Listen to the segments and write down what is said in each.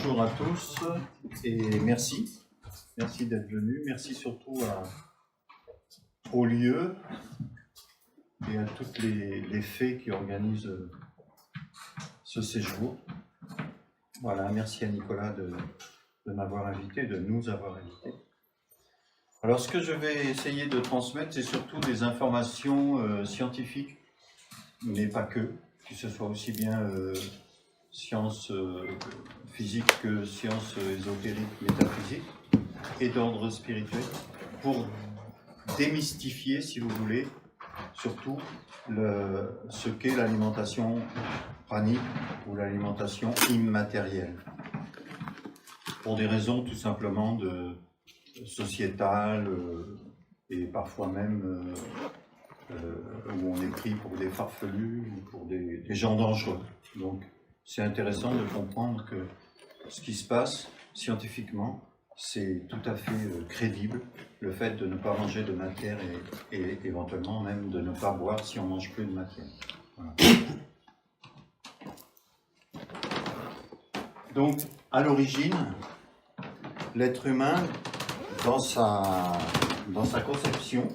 Bonjour à tous et merci. Merci d'être venus. Merci surtout au lieu et à toutes les fées qui organisent ce séjour. Voilà, merci à Nicolas de m'avoir invité, de nous avoir invités. Alors, ce que je vais essayer de transmettre, c'est surtout des informations scientifiques, mais pas que ce soit aussi bien sciences physiques que sciences ésotériques, métaphysiques et d'ordre spirituel, pour démystifier, si vous voulez, surtout ce qu'est l'alimentation pranique ou l'alimentation immatérielle, pour des raisons tout simplement sociétales et parfois même où on est pris pour des farfelus ou pour des gens dangereux. Donc c'est intéressant de comprendre que ce qui se passe scientifiquement, c'est tout à fait crédible, le fait de ne pas manger de matière et éventuellement même de ne pas boire si on ne mange plus de matière. Voilà. Donc, à l'origine, l'être humain, dans sa conception,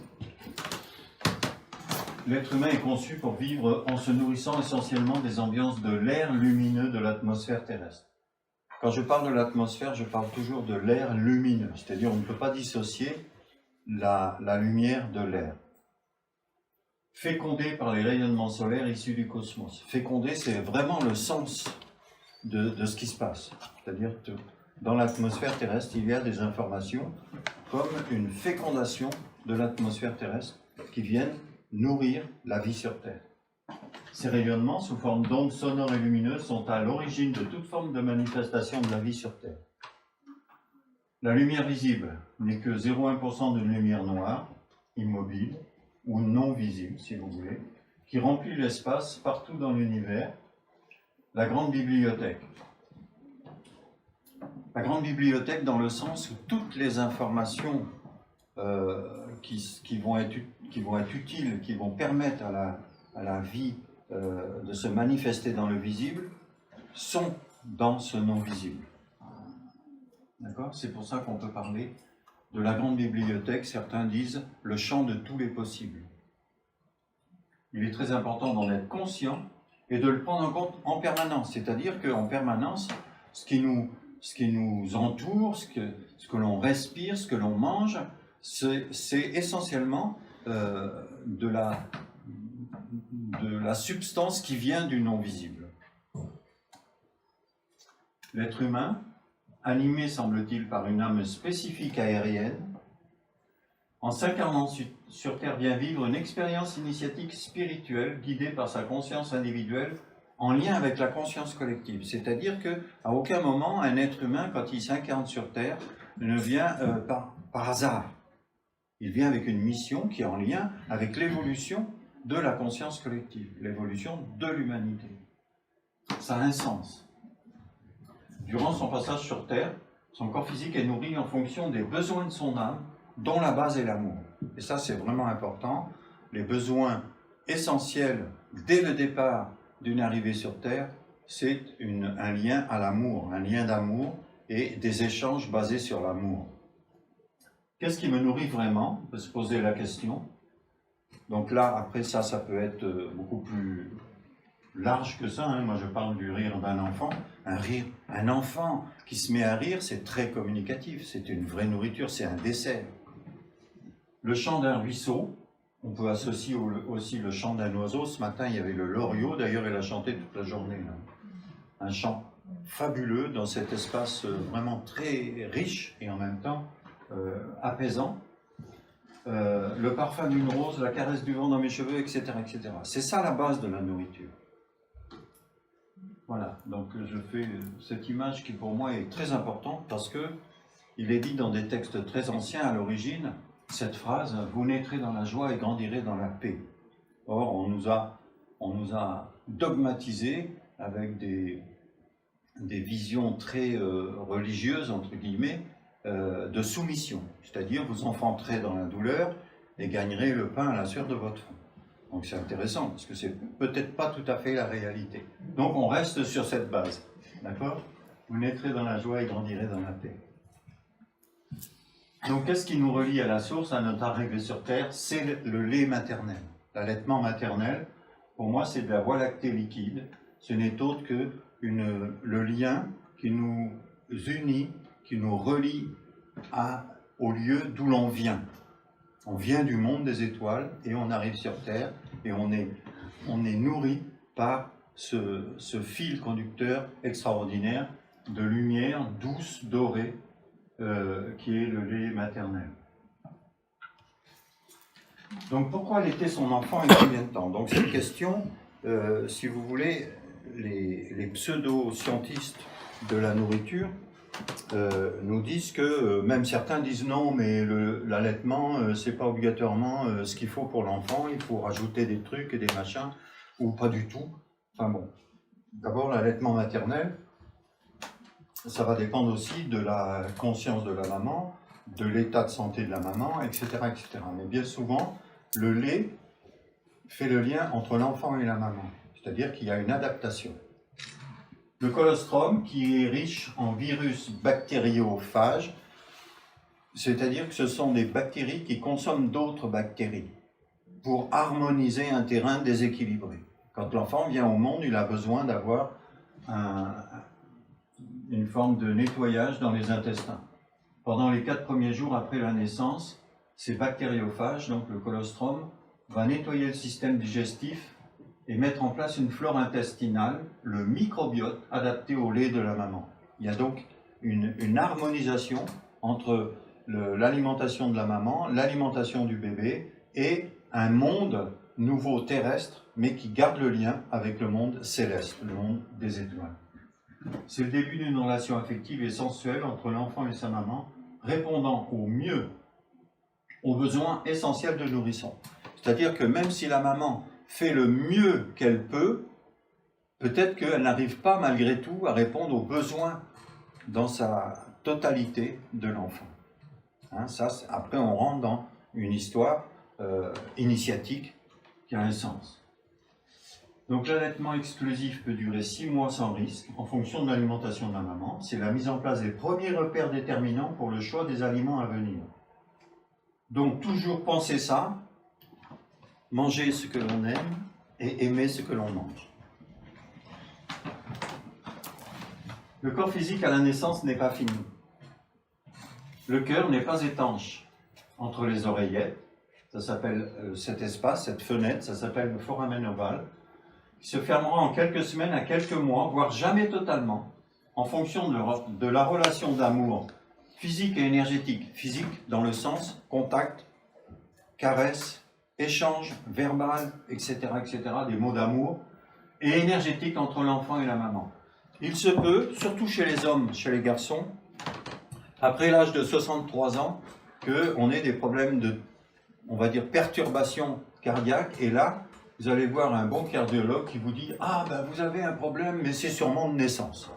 l'être humain est conçu pour vivre en se nourrissant essentiellement des ambiances de l'air lumineux de l'atmosphère terrestre. Quand je parle de l'atmosphère, je parle toujours de l'air lumineux, c'est-à-dire on ne peut pas dissocier la lumière de l'air. Fécondé par les rayonnements solaires issus du cosmos. Fécondé, c'est vraiment le sens de ce qui se passe. C'est-à-dire que dans l'atmosphère terrestre, il y a des informations comme une fécondation de l'atmosphère terrestre qui viennent nourrir la vie sur Terre. Ces rayonnements, sous forme d'ondes sonores et lumineuses, sont à l'origine de toute forme de manifestation de la vie sur Terre. La lumière visible n'est que 0,1% d'une lumière noire, immobile, ou non visible, si vous voulez, qui remplit l'espace partout dans l'univers. La grande bibliothèque. La grande bibliothèque dans le sens où toutes les informations qui vont être utiles, qui vont permettre à la vie de se manifester dans le visible, sont dans ce non-visible. D'accord ? C'est pour ça qu'on peut parler de la grande bibliothèque, certains disent le champ de tous les possibles. Il est très important d'en être conscient et de le prendre en compte en permanence, c'est-à-dire qu'en permanence, ce qui nous entoure, ce que l'on respire, ce que l'on mange, c'est essentiellement de la substance qui vient du non-visible. L'être humain, animé, semble-t-il, par une âme spécifique aérienne, en s'incarnant sur Terre, vient vivre une expérience initiatique spirituelle guidée par sa conscience individuelle en lien avec la conscience collective. C'est-à-dire qu'à aucun moment, un être humain, quand il s'incarne sur Terre, ne vient par hasard. Il vient avec une mission qui est en lien avec l'évolution de la conscience collective, l'évolution de l'humanité. Ça a un sens. Durant son passage sur Terre, son corps physique est nourri en fonction des besoins de son âme, dont la base est l'amour. Et ça, c'est vraiment important. Les besoins essentiels dès le départ d'une arrivée sur Terre, c'est un lien à l'amour, un lien d'amour et des échanges basés sur l'amour. Qu'est-ce qui me nourrit vraiment ? On peut se poser la question. Donc là, après ça peut être beaucoup plus large que ça. Moi, je parle du rire d'un enfant. Un enfant qui se met à rire, c'est très communicatif. C'est une vraie nourriture, c'est un dessert. Le chant d'un ruisseau, on peut associer aussi le chant d'un oiseau. Ce matin, il y avait le loriot. D'ailleurs, il a chanté toute la journée, là. Un chant fabuleux dans cet espace vraiment très riche et en même temps apaisant. Le parfum d'une rose, la caresse du vent dans mes cheveux, etc., etc. C'est ça la base de la nourriture. Voilà, donc je fais cette image qui pour moi est très importante parce que il est dit dans des textes très anciens à l'origine, cette phrase « Vous naîtrez dans la joie et grandirez dans la paix ». Or, on nous a dogmatisés avec des visions très religieuses, entre guillemets, de soumission. C'est-à-dire, vous enfanterez dans la douleur et gagnerez le pain à la sueur de votre front. Donc c'est intéressant, parce que c'est peut-être pas tout à fait la réalité. Donc on reste sur cette base, d'accord ? vous naîtrez dans la joie et grandirez dans la paix. Donc, qu'est-ce qui nous relie à la source, à notre arrivée sur Terre? C'est le lait maternel. L'allaitement maternel, pour moi, c'est de la voie lactée liquide. Ce n'est autre que le lien qui nous unit, qui nous relie au lieu d'où l'on vient. On vient du monde des étoiles et on arrive sur Terre et on est nourri par ce fil conducteur extraordinaire de lumière douce, dorée, qui est le lait maternel. Donc pourquoi allaiter son enfant et combien de temps? Donc cette question, si vous voulez, les pseudo-scientistes de la nourriture nous disent que, même certains disent non, mais l'allaitement, c'est pas obligatoirement ce qu'il faut pour l'enfant, il faut rajouter des trucs et des machins, ou pas du tout. Enfin bon, d'abord l'allaitement maternel, ça va dépendre aussi de la conscience de la maman, de l'état de santé de la maman, etc., etc. Mais bien souvent, le lait fait le lien entre l'enfant et la maman, c'est-à-dire qu'il y a une adaptation. Le colostrum, qui est riche en virus bactériophages, c'est-à-dire que ce sont des bactéries qui consomment d'autres bactéries pour harmoniser un terrain déséquilibré. Quand l'enfant vient au monde, il a besoin d'avoir une forme de nettoyage dans les intestins. Pendant les 4 premiers jours après la naissance, ces bactériophages, donc le colostrum, va nettoyer le système digestif et mettre en place une flore intestinale, le microbiote adapté au lait de la maman. Il y a donc une harmonisation entre l'alimentation de la maman, l'alimentation du bébé et un monde nouveau terrestre, mais qui garde le lien avec le monde céleste, le monde des étoiles. C'est le début d'une relation affective et sensuelle entre l'enfant et sa maman, répondant au mieux aux besoins essentiels de nourrisson. C'est-à-dire que même si la maman fait le mieux qu'elle peut, peut-être qu'elle n'arrive pas malgré tout à répondre aux besoins dans sa totalité de l'enfant. Hein, après, on rentre dans une histoire initiatique qui a un sens. Donc l'allaitement exclusif peut durer 6 mois sans risque, en fonction de l'alimentation de la maman. C'est la mise en place des premiers repères déterminants pour le choix des aliments à venir. Donc toujours penser ça, manger ce que l'on aime et aimer ce que l'on mange. Le corps physique à la naissance n'est pas fini. Le cœur n'est pas étanche entre les oreillettes. Ça s'appelle cet espace, cette fenêtre, ça s'appelle le foramen ovale, qui se fermera en quelques semaines à quelques mois, voire jamais totalement, en fonction de la relation d'amour physique et énergétique. Physique dans le sens contact, caresse, échange verbal, etc., des mots d'amour, et énergétique entre l'enfant et la maman. Il se peut, surtout chez les hommes, chez les garçons, après l'âge de 63 ans, qu'on ait des problèmes de, on va dire, perturbation cardiaque, et là, vous allez voir un bon cardiologue qui vous dit « Ah, ben vous avez un problème, mais c'est sûrement de naissance. »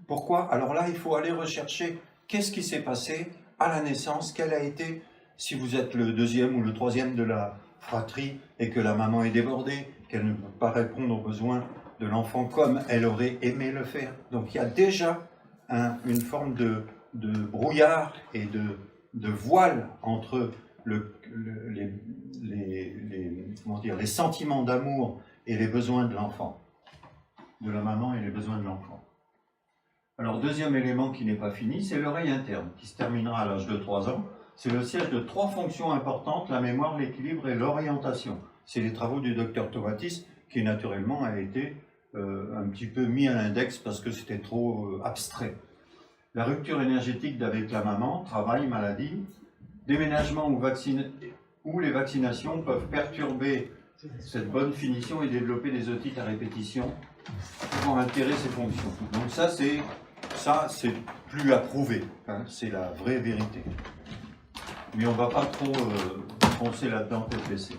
Pourquoi? Alors là, il faut aller rechercher qu'est-ce qui s'est passé à la naissance, quel a été, si vous êtes le 2e ou le 3e de la fratrie et que la maman est débordée, qu'elle ne peut pas répondre aux besoins de l'enfant comme elle aurait aimé le faire. Donc il y a déjà une forme de brouillard et de voile entre les sentiments d'amour et les besoins de l'enfant, de la maman et les besoins de l'enfant. Alors, deuxième élément qui n'est pas fini, c'est l'oreille interne, qui se terminera à l'âge de 3 ans. C'est le siège de 3 fonctions importantes, la mémoire, l'équilibre et l'orientation. C'est les travaux du docteur Tovatis, qui naturellement a été un petit peu mis à l'index parce que c'était trop abstrait. La rupture énergétique avec la maman, travail, maladie, déménagement où les vaccinations peuvent perturber cette bonne finition et développer des otites à répétition pour altérer ces fonctions. Donc ça c'est plus à prouver, hein, c'est la vraie vérité. Mais on ne va pas trop foncer là-dedans tête baissée.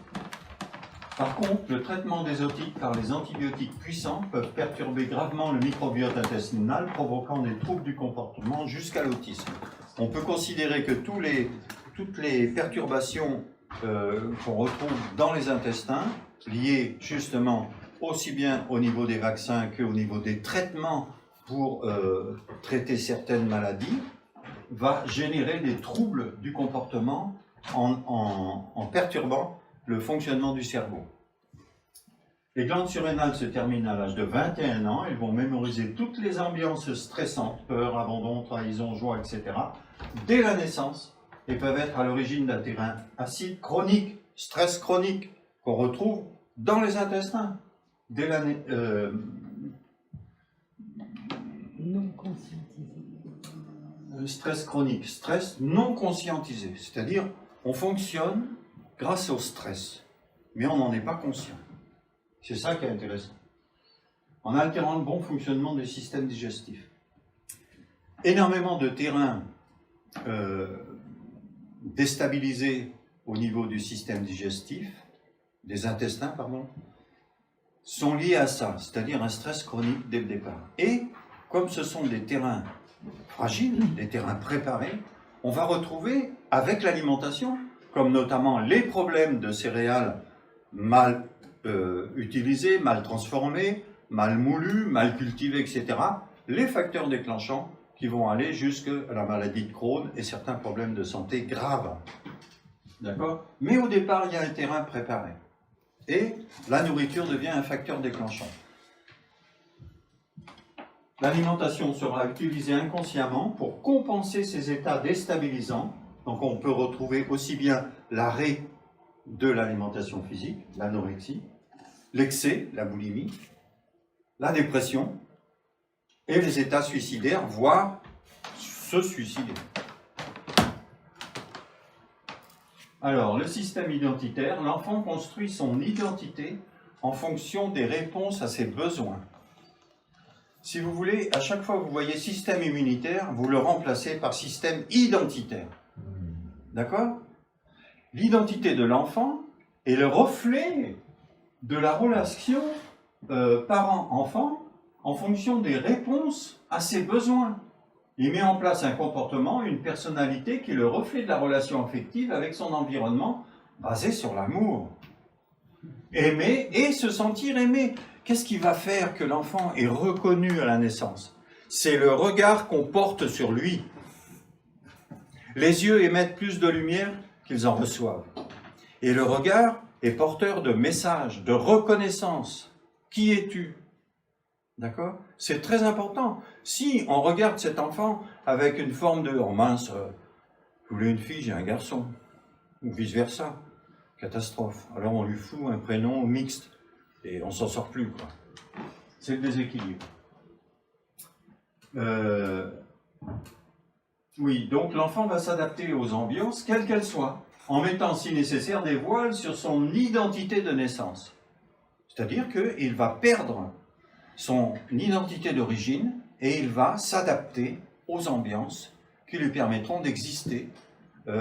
Par contre, le traitement des otites par les antibiotiques puissants peuvent perturber gravement le microbiote intestinal, provoquant des troubles du comportement jusqu'à l'autisme. On peut considérer que toutes les perturbations qu'on retrouve dans les intestins, liées justement aussi bien au niveau des vaccins qu'au niveau des traitements pour traiter certaines maladies, va générer des troubles du comportement en perturbant le fonctionnement du cerveau. Les glandes surrénales se terminent à l'âge de 21 ans. Elles vont mémoriser toutes les ambiances stressantes, peur, abandon, trahison, joie, etc., dès la naissance, et peuvent être à l'origine d'un terrain acide chronique, stress chronique, qu'on retrouve dans les intestins. Dès la non conscientisé. Stress chronique, stress non conscientisé, c'est-à-dire on fonctionne grâce au stress, mais on n'en est pas conscient. C'est ça qui est intéressant. En altérant le bon fonctionnement des systèmes digestifs. Énormément de terrains déstabilisés au niveau du système digestif, des intestins, pardon, sont liés à ça, c'est-à-dire un stress chronique dès le départ. Et comme ce sont des terrains fragiles, des terrains préparés, on va retrouver avec l'alimentation, comme notamment les problèmes de céréales mal utilisées, mal transformées, mal moulues, mal cultivées, etc., les facteurs déclenchants qui vont aller jusqu'à la maladie de Crohn et certains problèmes de santé graves. D'accord ? Mais au départ, il y a un terrain préparé. Et la nourriture devient un facteur déclenchant. L'alimentation sera utilisée inconsciemment pour compenser ces états déstabilisants. Donc on peut retrouver aussi bien l'arrêt de l'alimentation physique, l'anorexie, l'excès, la boulimie, la dépression et les états suicidaires, voire se suicider. Alors, le système identitaire, l'enfant construit son identité en fonction des réponses à ses besoins. Si vous voulez, à chaque fois que vous voyez système immunitaire, vous le remplacez par système identitaire. D'accord ? L'identité de l'enfant est le reflet de la relation parent-enfant en fonction des réponses à ses besoins. Il met en place un comportement, une personnalité qui est le reflet de la relation affective avec son environnement basé sur l'amour. Aimer et se sentir aimé. Qu'est-ce qui va faire que l'enfant est reconnu à la naissance? C'est le regard qu'on porte sur lui. Les yeux émettent plus de lumière qu'ils en reçoivent. Et le regard est porteur de messages, de reconnaissance. Qui es-tu? D'accord? C'est très important. Si on regarde cet enfant avec une forme de « oh mince, je voulais une fille, j'ai un garçon », ou vice-versa, catastrophe. Alors on lui fout un prénom mixte et on s'en sort plus, quoi. C'est le déséquilibre. Oui, donc l'enfant va s'adapter aux ambiances, quelles qu'elles soient, en mettant si nécessaire des voiles sur son identité de naissance. C'est-à-dire qu'il va perdre son identité d'origine et il va s'adapter aux ambiances qui lui permettront d'exister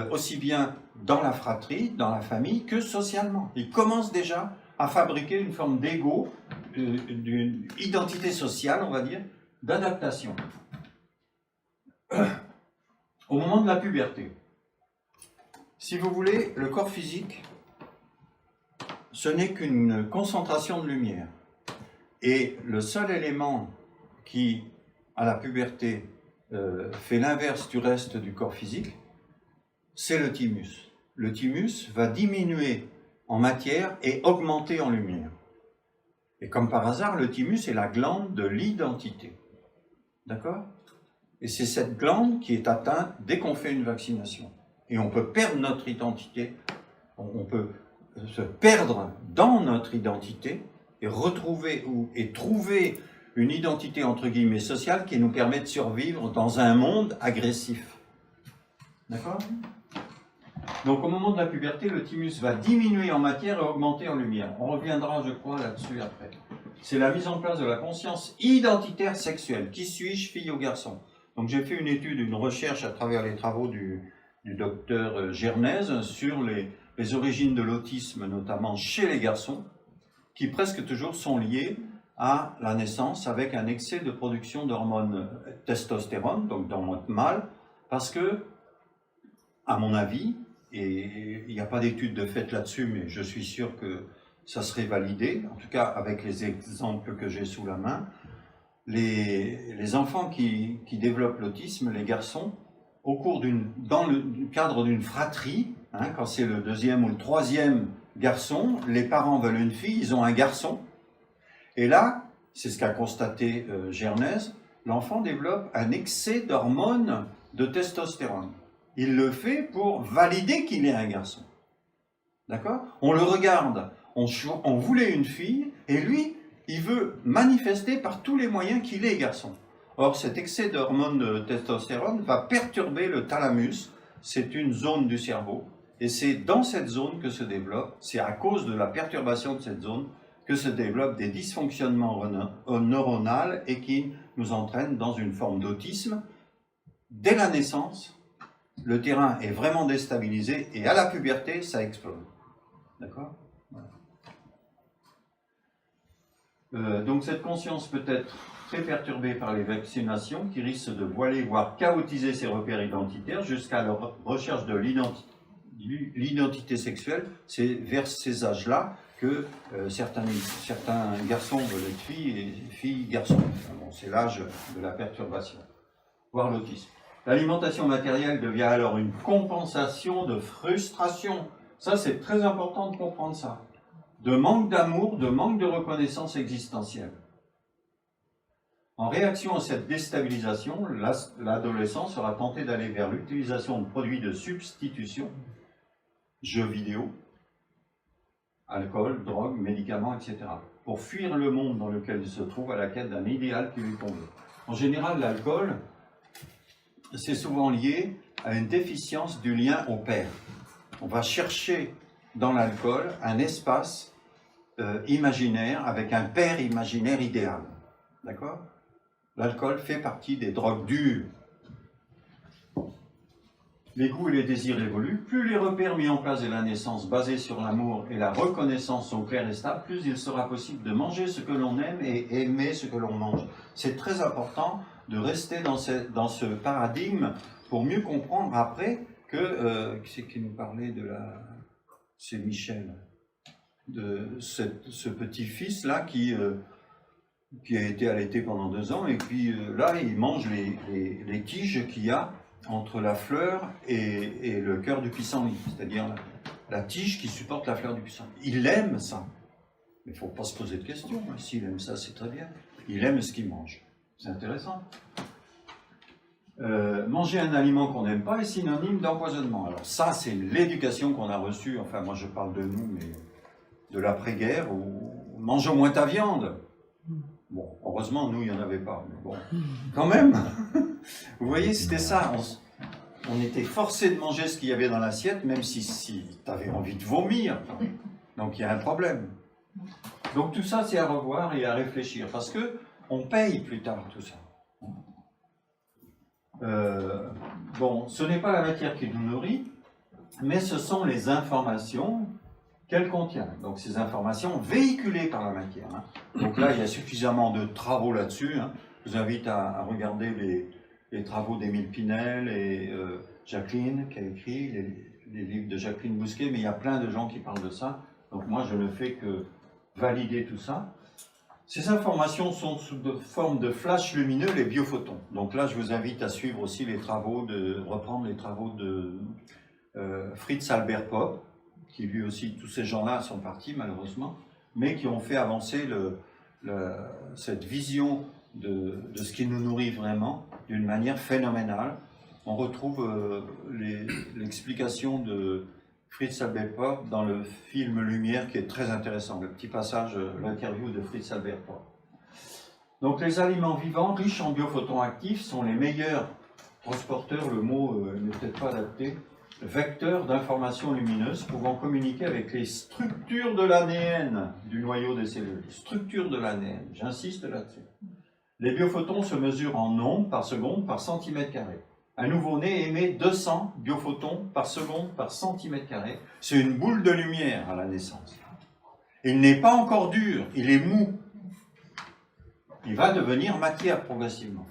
aussi bien dans la fratrie, dans la famille, que socialement. Il commence déjà à fabriquer une forme d'ego, d'une identité sociale, on va dire, d'adaptation. Au moment de la puberté, si vous voulez, le corps physique, ce n'est qu'une concentration de lumière. Et le seul élément qui, à la puberté, fait l'inverse du reste du corps physique, c'est le thymus. Le thymus va diminuer en matière et augmenter en lumière. Et comme par hasard, le thymus est la glande de l'identité. D'accord ? Et c'est cette glande qui est atteinte dès qu'on fait une vaccination. Et on peut perdre notre identité, on peut se perdre dans notre identité et retrouver et trouver une identité entre guillemets sociale qui nous permet de survivre dans un monde agressif. D'accord ? Donc au moment de la puberté, le thymus va diminuer en matière et augmenter en lumière. On reviendra, je crois, là-dessus après. C'est la mise en place de la conscience identitaire sexuelle. Qui suis-je, fille ou garçon? Donc j'ai fait une étude, une recherche à travers les travaux du docteur Gernez sur les origines de l'autisme, notamment chez les garçons, qui presque toujours sont liées à la naissance avec un excès de production d'hormones testostérone, donc d'hormones mâles, parce que, à mon avis, et il n'y a pas d'étude de fait là-dessus, mais je suis sûr que ça serait validé, en tout cas avec les exemples que j'ai sous la main, les enfants qui développent l'autisme, les garçons, dans le cadre d'une fratrie, hein, quand c'est le deuxième ou le troisième garçon, les parents veulent une fille, ils ont un garçon. Et là, c'est ce qu'a constaté Gernez, l'enfant développe un excès d'hormones de testostérone. Il le fait pour valider qu'il est un garçon. D'accord? On le regarde, on voulait une fille, et lui, il veut manifester par tous les moyens qu'il est garçon. Or, cet excès d'hormones de testostérone va perturber le thalamus, c'est une zone du cerveau, et c'est dans cette zone que se développe, c'est à cause de la perturbation de cette zone que se développent des dysfonctionnements neuronaux et qui nous entraînent dans une forme d'autisme. Dès la naissance, le terrain est vraiment déstabilisé et à la puberté, ça explose. D'accord ? Voilà. Donc cette conscience peut être très perturbée par les vaccinations qui risquent de voiler, voire chaotiser ses repères identitaires jusqu'à la recherche de l'identité sexuelle. C'est vers ces âges-là que certains garçons veulent être filles et filles garçons. Bon, c'est l'âge de la perturbation, voire l'autisme. L'alimentation matérielle devient alors une compensation de frustration. Ça, c'est très important de comprendre ça. De manque d'amour, de manque de reconnaissance existentielle. En réaction à cette déstabilisation, l'adolescent sera tenté d'aller vers l'utilisation de produits de substitution, jeux vidéo, alcool, drogue, médicaments, etc. pour fuir le monde dans lequel il se trouve à la quête d'un idéal qui lui convient. En général, l'alcool, c'est souvent lié à une déficience du lien au père. On va chercher dans l'alcool un espace imaginaire avec un père imaginaire idéal. D'accord ? L'alcool fait partie des drogues dures. Les goûts et les désirs évoluent. Plus les repères mis en place dès la naissance, basés sur l'amour et la reconnaissance, sont clairs et stables, plus il sera possible de manger ce que l'on aime et aimer ce que l'on mange. C'est très important de rester dans ce paradigme pour mieux comprendre après que... qui c'est qui nous parlait de la... C'est Michel. De ce petit-fils-là qui a été allaité pendant 2 ans, et puis là, il mange les tiges qu'il y a entre la fleur et le cœur du pissenlit, c'est-à-dire la tige qui supporte la fleur du pissenlit. Il aime ça, mais il ne faut pas se poser de questions. S'il aime ça, c'est très bien. Il aime ce qu'il mange. C'est intéressant. Manger un aliment qu'on n'aime pas est synonyme d'empoisonnement. Alors ça, c'est l'éducation qu'on a reçue, enfin moi je parle de nous, mais de l'après-guerre, où mange au moins ta viande. Bon, heureusement, nous, il n'y en avait pas, mais bon, quand même. Vous voyez, c'était ça. On était forcé de manger ce qu'il y avait dans l'assiette, même si tu avais envie de vomir. Donc, il y a un problème. Donc, tout ça, c'est à revoir et à réfléchir, parce qu'on paye plus tard tout ça. Bon, ce n'est pas la matière qui nous nourrit, mais ce sont les informations qu'elle contient. Donc ces informations véhiculées par la matière. Hein. Donc là, il y a suffisamment de travaux là-dessus. Hein. Je vous invite à regarder les travaux d'Émile Pinel et Jacqueline, qui a écrit les livres de Jacqueline Bousquet, mais il y a plein de gens qui parlent de ça. Donc moi, je ne fais que valider tout ça. Ces informations sont sous forme de flashs lumineux, les biophotons. Donc là, je vous invite à suivre aussi reprendre les travaux de Fritz Albert Popp, qui lui aussi, tous ces gens-là sont partis malheureusement, mais qui ont fait avancer cette vision de ce qui nous nourrit vraiment d'une manière phénoménale. On retrouve l'explication de Fritz Albert Popp dans le film Lumière qui est très intéressant, le petit passage, l'interview de Fritz Albert Popp. Donc les aliments vivants riches en biophotons actifs sont les meilleurs transporteurs, le mot n'est peut-être pas adapté, vecteurs d'informations lumineuses pouvant communiquer avec les structures de l'ADN du noyau des cellules. Structures de l'ADN, j'insiste là-dessus. Les biophotons se mesurent en ondes par seconde par centimètre carré. Un nouveau-né émet 200 biophotons par seconde par centimètre carré. C'est une boule de lumière à la naissance. Il n'est pas encore dur, il est mou. Il va devenir matière progressivement.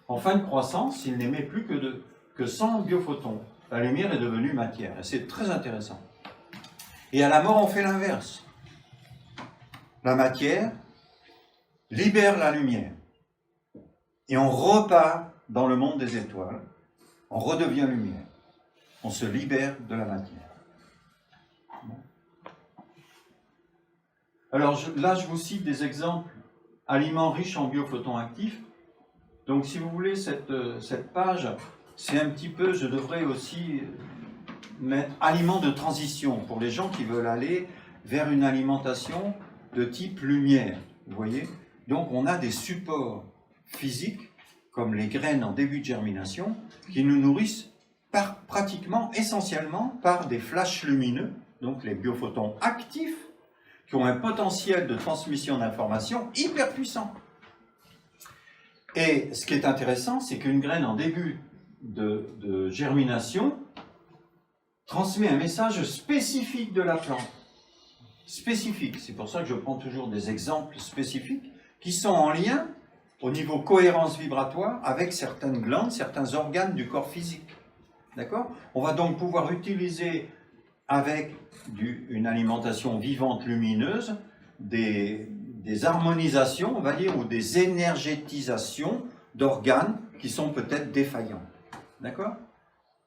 En fin de croissance, il n'émet plus que 100 biophotons. La lumière est devenue matière. C'est très intéressant. Et à la mort, on fait l'inverse. La matière libère la lumière. et on repart dans le monde des étoiles, on redevient lumière, on se libère de la matière. Bon. Alors là, je vous cite des exemples aliments riches en biophotons actifs. Donc si vous voulez, cette page, c'est un petit peu, je devrais aussi mettre aliments de transition pour les gens qui veulent aller vers une alimentation de type lumière, vous voyez. Donc on a des supports physiques, comme les graines en début de germination, qui nous nourrissent pratiquement, essentiellement, par des flashs lumineux, donc les biophotons actifs, qui ont un potentiel de transmission d'informations hyper puissant. Et ce qui est intéressant, c'est qu'une graine en début de germination transmet un message spécifique de la plante. Spécifique, c'est pour ça que je prends toujours des exemples spécifiques qui sont en lien au niveau cohérence vibratoire avec certaines glandes, certains organes du corps physique. D'accord? On va donc pouvoir utiliser avec une alimentation vivante lumineuse des harmonisations, on va dire, ou des énergétisations d'organes qui sont peut-être défaillants. D'accord?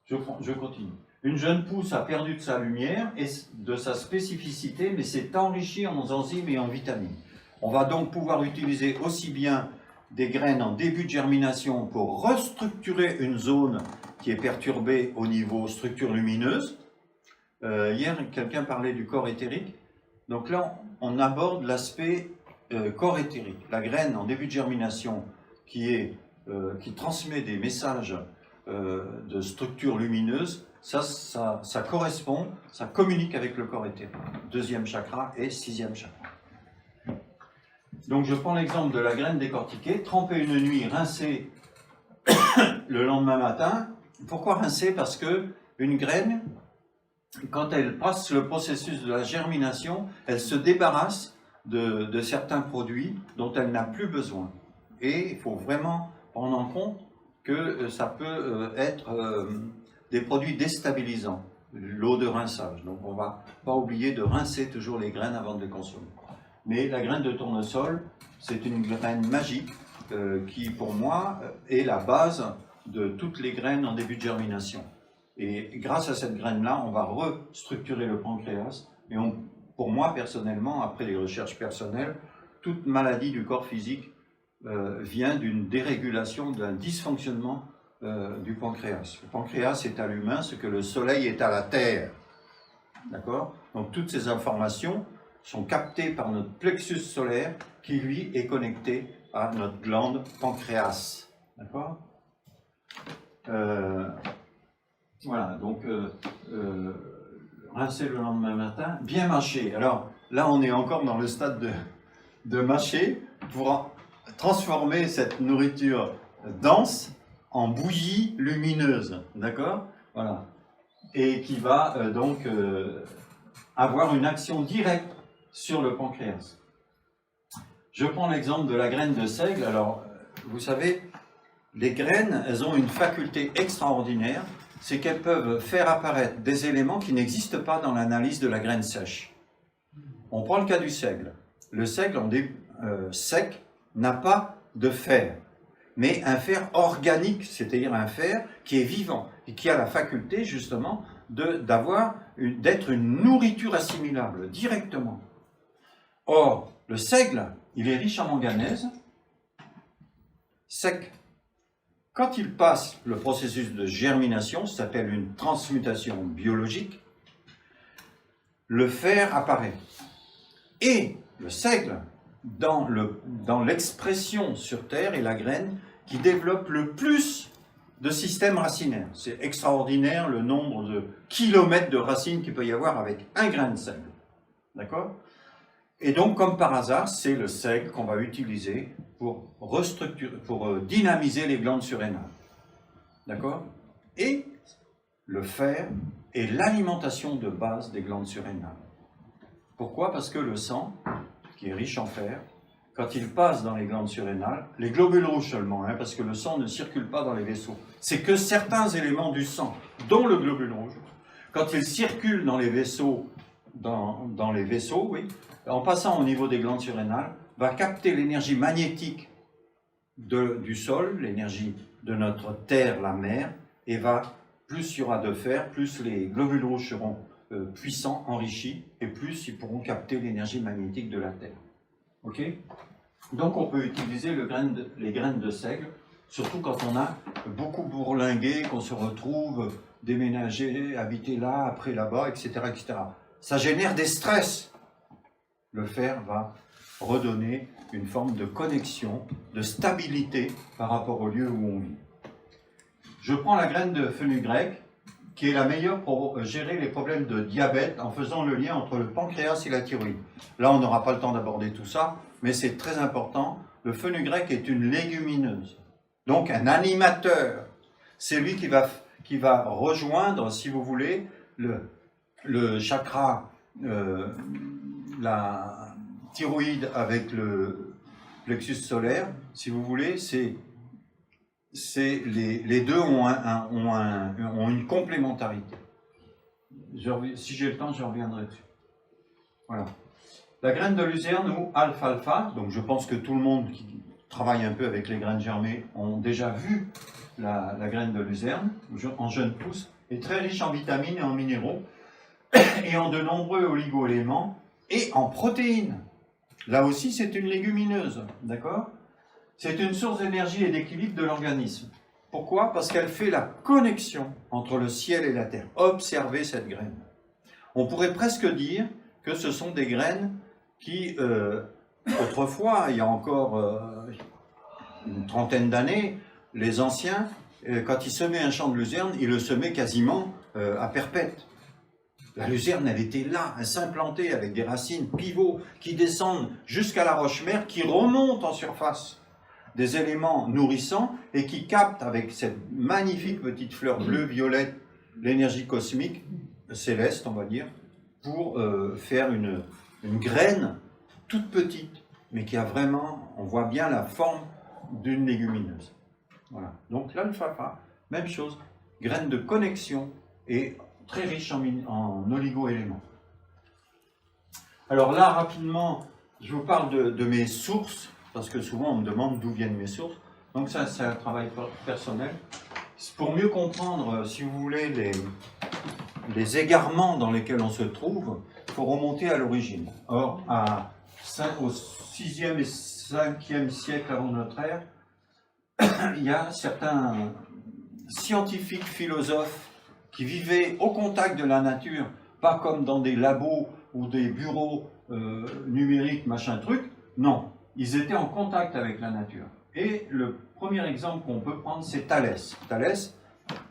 Je continue. Une jeune pousse a perdu de sa lumière et de sa spécificité, mais s'est enrichie en enzymes et en vitamines. On va donc pouvoir utiliser aussi bien des graines en début de germination pour restructurer une zone qui est perturbée au niveau structure lumineuse. Hier, quelqu'un parlait du corps éthérique. Donc là, on aborde l'aspect corps éthérique. La graine en début de germination qui transmet des messages de structure lumineuse, ça correspond, ça communique avec le corps éthérique. 2e chakra et 6e chakra. Donc je prends l'exemple de la graine décortiquée, trempée une nuit, rincée le lendemain matin. Pourquoi rincer? Parce que une graine, quand elle passe le processus de la germination, elle se débarrasse de certains produits dont elle n'a plus besoin. Et il faut vraiment prendre en compte que ça peut être des produits déstabilisants, l'eau de rinçage. Donc on ne va pas oublier de rincer toujours les graines avant de les consommer. Mais la graine de tournesol, c'est une graine magique qui, pour moi, est la base de toutes les graines en début de germination. Et grâce à cette graine-là, on va restructurer le pancréas. Et pour moi, personnellement, après les recherches personnelles, toute maladie du corps physique vient d'une dérégulation, d'un dysfonctionnement du pancréas. Le pancréas est à l'humain ce que le soleil est à la terre. D'accord? Donc toutes ces informations sont captées par notre plexus solaire qui, lui, est connecté à notre glande pancréas. D'accord? Voilà, donc rincer le lendemain matin, bien mâcher. Alors là, on est encore dans le stade de mâcher pour transformer cette nourriture dense en bouillie lumineuse, d'accord? Voilà. Et qui va donc avoir une action directe sur le pancréas. Je prends l'exemple de la graine de seigle. Alors, vous savez, les graines, elles ont une faculté extraordinaire, c'est qu'elles peuvent faire apparaître des éléments qui n'existent pas dans l'analyse de la graine sèche. On prend le cas du seigle. Le seigle sec n'a pas de fer, mais un fer organique, c'est-à-dire un fer qui est vivant et qui a la faculté justement d'être une nourriture assimilable directement. Or, le seigle, il est riche en manganèse, sec. Quand il passe le processus de germination, ça s'appelle une transmutation biologique, le fer apparaît. Et le seigle, dans l'expression sur Terre, est la graine qui développe le plus de systèmes racinaires. C'est extraordinaire le nombre de kilomètres de racines qu'il peut y avoir avec un grain de seigle. D'accord? Et donc, comme par hasard, c'est le seigle qu'on va utiliser pour dynamiser les glandes surrénales. D'accord? Et le fer est l'alimentation de base des glandes surrénales. Pourquoi? Parce que le sang, qui est riche en fer, quand il passe dans les glandes surrénales, les globules rouges seulement, parce que le sang ne circule pas dans les vaisseaux, c'est que certains éléments du sang, dont le globule rouge, quand il circule dans les vaisseaux, oui, en passant au niveau des glandes surrénales, va capter l'énergie magnétique du sol, l'énergie de notre terre, la mer, et plus il y aura de fer, plus les globules rouges seront puissants, enrichis, et plus ils pourront capter l'énergie magnétique de la terre. Ok? Donc on peut utiliser les graines de seigle, surtout quand on a beaucoup bourlingué, qu'on se retrouve déménager, habiter là, après là-bas, etc., etc. Ça génère des stress. Le fer va redonner une forme de connexion, de stabilité par rapport au lieu où on vit. Je prends la graine de fenugrec, qui est la meilleure pour gérer les problèmes de diabète en faisant le lien entre le pancréas et la thyroïde. Là, on n'aura pas le temps d'aborder tout ça, mais c'est très important. Le fenugrec est une légumineuse, donc un animateur. C'est lui qui va rejoindre, si vous voulez, le chakra, la thyroïde avec le plexus solaire, si vous voulez, les deux ont une complémentarité. Si j'ai le temps, je reviendrai dessus. Voilà. La graine de luzerne ou alfalfa, donc je pense que tout le monde qui travaille un peu avec les graines germées ont déjà vu la graine de luzerne en jeune pousse, est très riche en vitamines et en minéraux et en de nombreux oligo-éléments et en protéines. Là aussi, c'est une légumineuse, d'accord? C'est une source d'énergie et d'équilibre de l'organisme. Pourquoi? Parce qu'elle fait la connexion entre le ciel et la terre. Observez cette graine. On pourrait presque dire que ce sont des graines qui, autrefois, il y a encore une trentaine d'années, les anciens, quand ils semaient un champ de luzerne, ils le semaient quasiment à perpète. La luzerne, elle était là, elle s'implantait avec des racines pivots qui descendent jusqu'à la roche-mère, qui remontent en surface des éléments nourrissants et qui captent avec cette magnifique petite fleur bleu-violette l'énergie cosmique, céleste on va dire, pour faire une graine toute petite, mais qui a vraiment, on voit bien la forme d'une légumineuse. Voilà. Donc l'alfalfa, même chose, graine de connexion et très riche en oligo-éléments. Alors là, rapidement, je vous parle de mes sources, parce que souvent on me demande d'où viennent mes sources. Donc ça, c'est un travail personnel. Pour mieux comprendre, si vous voulez, les égarements dans lesquels on se trouve, il faut remonter à l'origine. Or, au 6e et 5e siècle avant notre ère, il y a certains scientifiques, philosophes, qui vivaient au contact de la nature, pas comme dans des labos ou des bureaux numériques, machin truc. Non, ils étaient en contact avec la nature. Et le premier exemple qu'on peut prendre, c'est Thalès. Thalès,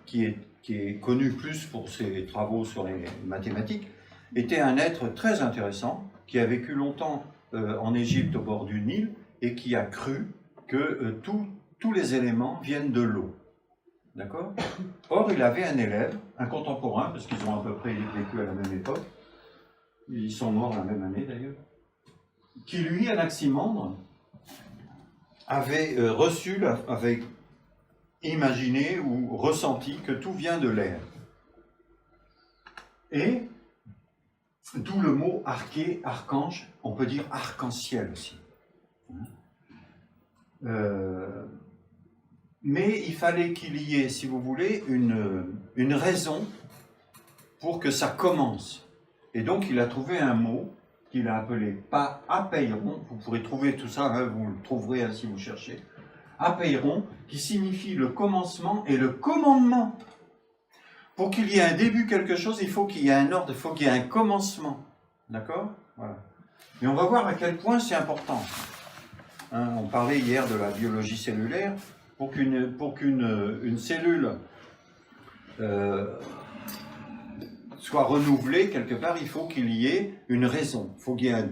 qui est connu plus pour ses travaux sur les mathématiques, était un être très intéressant, qui a vécu longtemps en Égypte au bord du Nil, et qui a cru que tous les éléments viennent de l'eau. D'accord? Or, il avait un élève, un contemporain, parce qu'ils ont à peu près vécu à la même époque, ils sont morts la même année d'ailleurs, qui lui, Anaximandre, avait avait imaginé ou ressenti que tout vient de l'air. Et d'où le mot arché, archange, on peut dire arc-en-ciel aussi. Mais il fallait qu'il y ait, si vous voulez, une raison pour que ça commence. Et donc il a trouvé un mot qu'il a appelé apeiron. Vous pourrez trouver tout ça, hein, vous le trouverez hein, si vous cherchez. Apeiron, qui signifie le commencement et le commandement. Pour qu'il y ait un début quelque chose, il faut qu'il y ait un ordre, il faut qu'il y ait un commencement. D'accord? Voilà. Et on va voir à quel point c'est important. Hein, on parlait hier de la biologie cellulaire. Pour qu'une cellule soit renouvelée quelque part, il faut qu'il y ait une raison, il faut qu'il y ait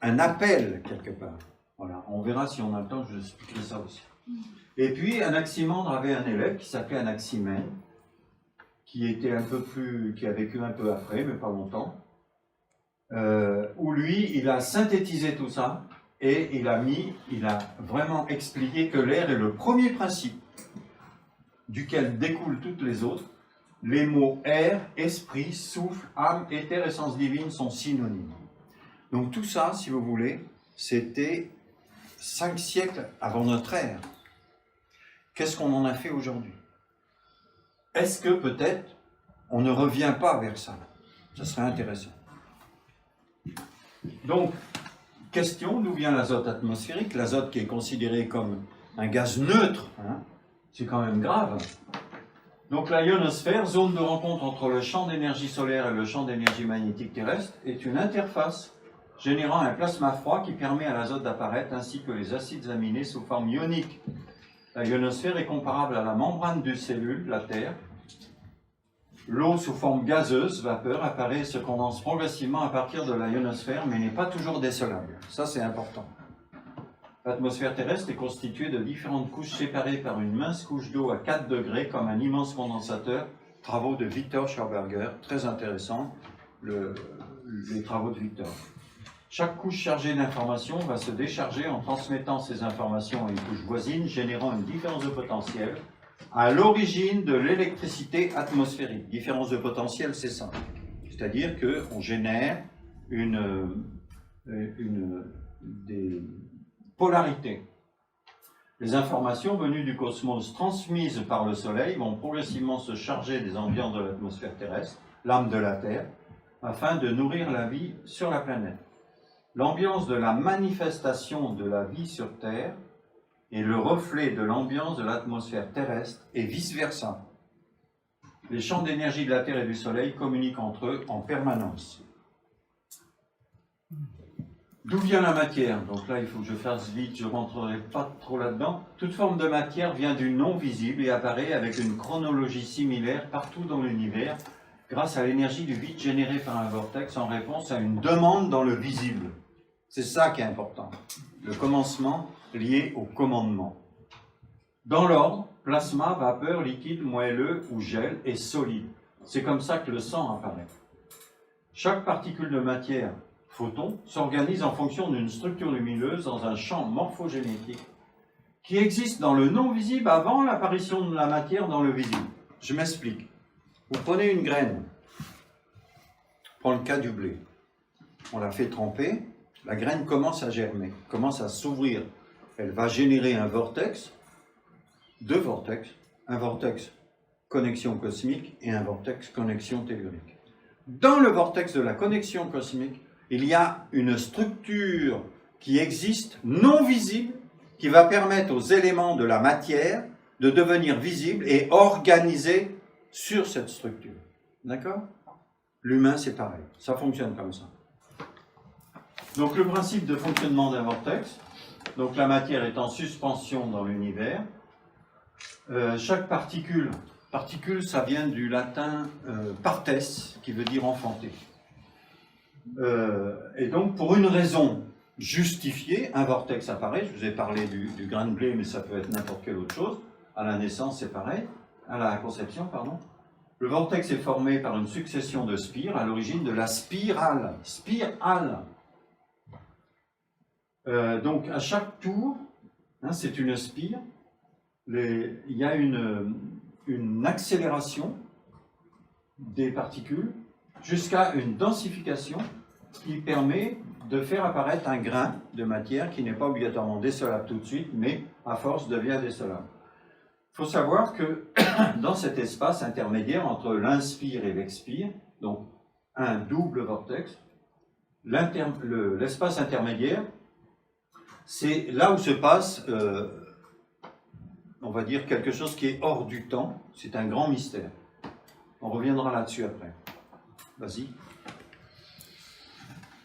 un appel quelque part. Voilà, on verra si on a le temps, je vous expliquerai ça aussi. Et puis Anaximandre avait un élève qui s'appelait Anaximène, qui a vécu un peu après, mais pas longtemps, où lui, il a synthétisé tout ça. Et il a vraiment expliqué que l'air est le premier principe duquel découlent toutes les autres. Les mots air, esprit, souffle, âme, éther, essence divine sont synonymes. Donc tout ça, si vous voulez, c'était 5 siècles avant notre ère. Qu'est-ce qu'on en a fait aujourd'hui? Est-ce que peut-être on ne revient pas vers ça? Ça serait intéressant. Donc, question, d'où vient l'azote atmosphérique? L'azote qui est considéré comme un gaz neutre, hein, c'est quand même grave. Donc la ionosphère, zone de rencontre entre le champ d'énergie solaire et le champ d'énergie magnétique terrestre, est une interface générant un plasma froid qui permet à l'azote d'apparaître ainsi que les acides aminés sous forme ionique. La ionosphère est comparable à la membrane d'une cellule, la Terre. L'eau sous forme gazeuse, vapeur, apparaît et se condense progressivement à partir de la ionosphère, mais n'est pas toujours dessolable. Ça, c'est important. L'atmosphère terrestre est constituée de différentes couches séparées par une mince couche d'eau à 4 degrés, comme un immense condensateur. Travaux de Victor Schauberger, très intéressant, les travaux de Victor. Chaque couche chargée d'informations va se décharger en transmettant ces informations à une couche voisine, générant une différence de potentiel à l'origine de l'électricité atmosphérique. Différence de potentiel, c'est ça. C'est-à-dire qu'on génère des polarités. Les informations venues du cosmos transmises par le Soleil vont progressivement se charger des ambiances de l'atmosphère terrestre, l'âme de la Terre, afin de nourrir la vie sur la planète. L'ambiance de la manifestation de la vie sur Terre est le reflet de l'ambiance de l'atmosphère terrestre et vice-versa. Les champs d'énergie de la Terre et du Soleil communiquent entre eux en permanence. D'où vient la matière? Donc là, il faut que je fasse vite, je ne rentrerai pas trop là-dedans. Toute forme de matière vient du non visible et apparaît avec une chronologie similaire partout dans l'univers grâce à l'énergie du vide généré par un vortex en réponse à une demande dans le visible. C'est ça qui est important. Le commencement lié au commandement. Dans l'ordre, plasma, vapeur, liquide, moelleux ou gel et solide. C'est comme ça que le sang apparaît. Chaque particule de matière, photon, s'organise en fonction d'une structure lumineuse dans un champ morphogénétique qui existe dans le non visible avant l'apparition de la matière dans le visible. Je m'explique. Vous prenez une graine, on prend le cas du blé, on la fait tremper, la graine commence à germer, commence à s'ouvrir. Elle va générer un vortex, deux vortex, un vortex connexion cosmique et un vortex connexion tellurique. Dans le vortex de la connexion cosmique, il y a une structure qui existe, non visible, qui va permettre aux éléments de la matière de devenir visibles et organisés sur cette structure. D'accord? L'humain, c'est pareil. Ça fonctionne comme ça. Donc, le principe de fonctionnement d'un vortex, donc la matière est en suspension dans l'univers. Chaque particule, ça vient du latin partes, qui veut dire enfanter. Et donc, pour une raison justifiée, un vortex apparaît. Je vous ai parlé du grain de blé, mais ça peut être n'importe quelle autre chose. À la naissance, c'est pareil. À la conception, pardon. Le vortex est formé par une succession de spires à l'origine de la spirale. Spirale. Donc, à chaque tour, hein, c'est une spire. Il y a une accélération des particules jusqu'à une densification qui permet de faire apparaître un grain de matière qui n'est pas obligatoirement dessolable tout de suite, mais à force devient dessolable. Il faut savoir que dans cet espace intermédiaire entre l'inspire et l'expire, donc un double vortex, l'espace intermédiaire, c'est là où se passe, on va dire, quelque chose qui est hors du temps. C'est un grand mystère. On reviendra là-dessus après. Vas-y.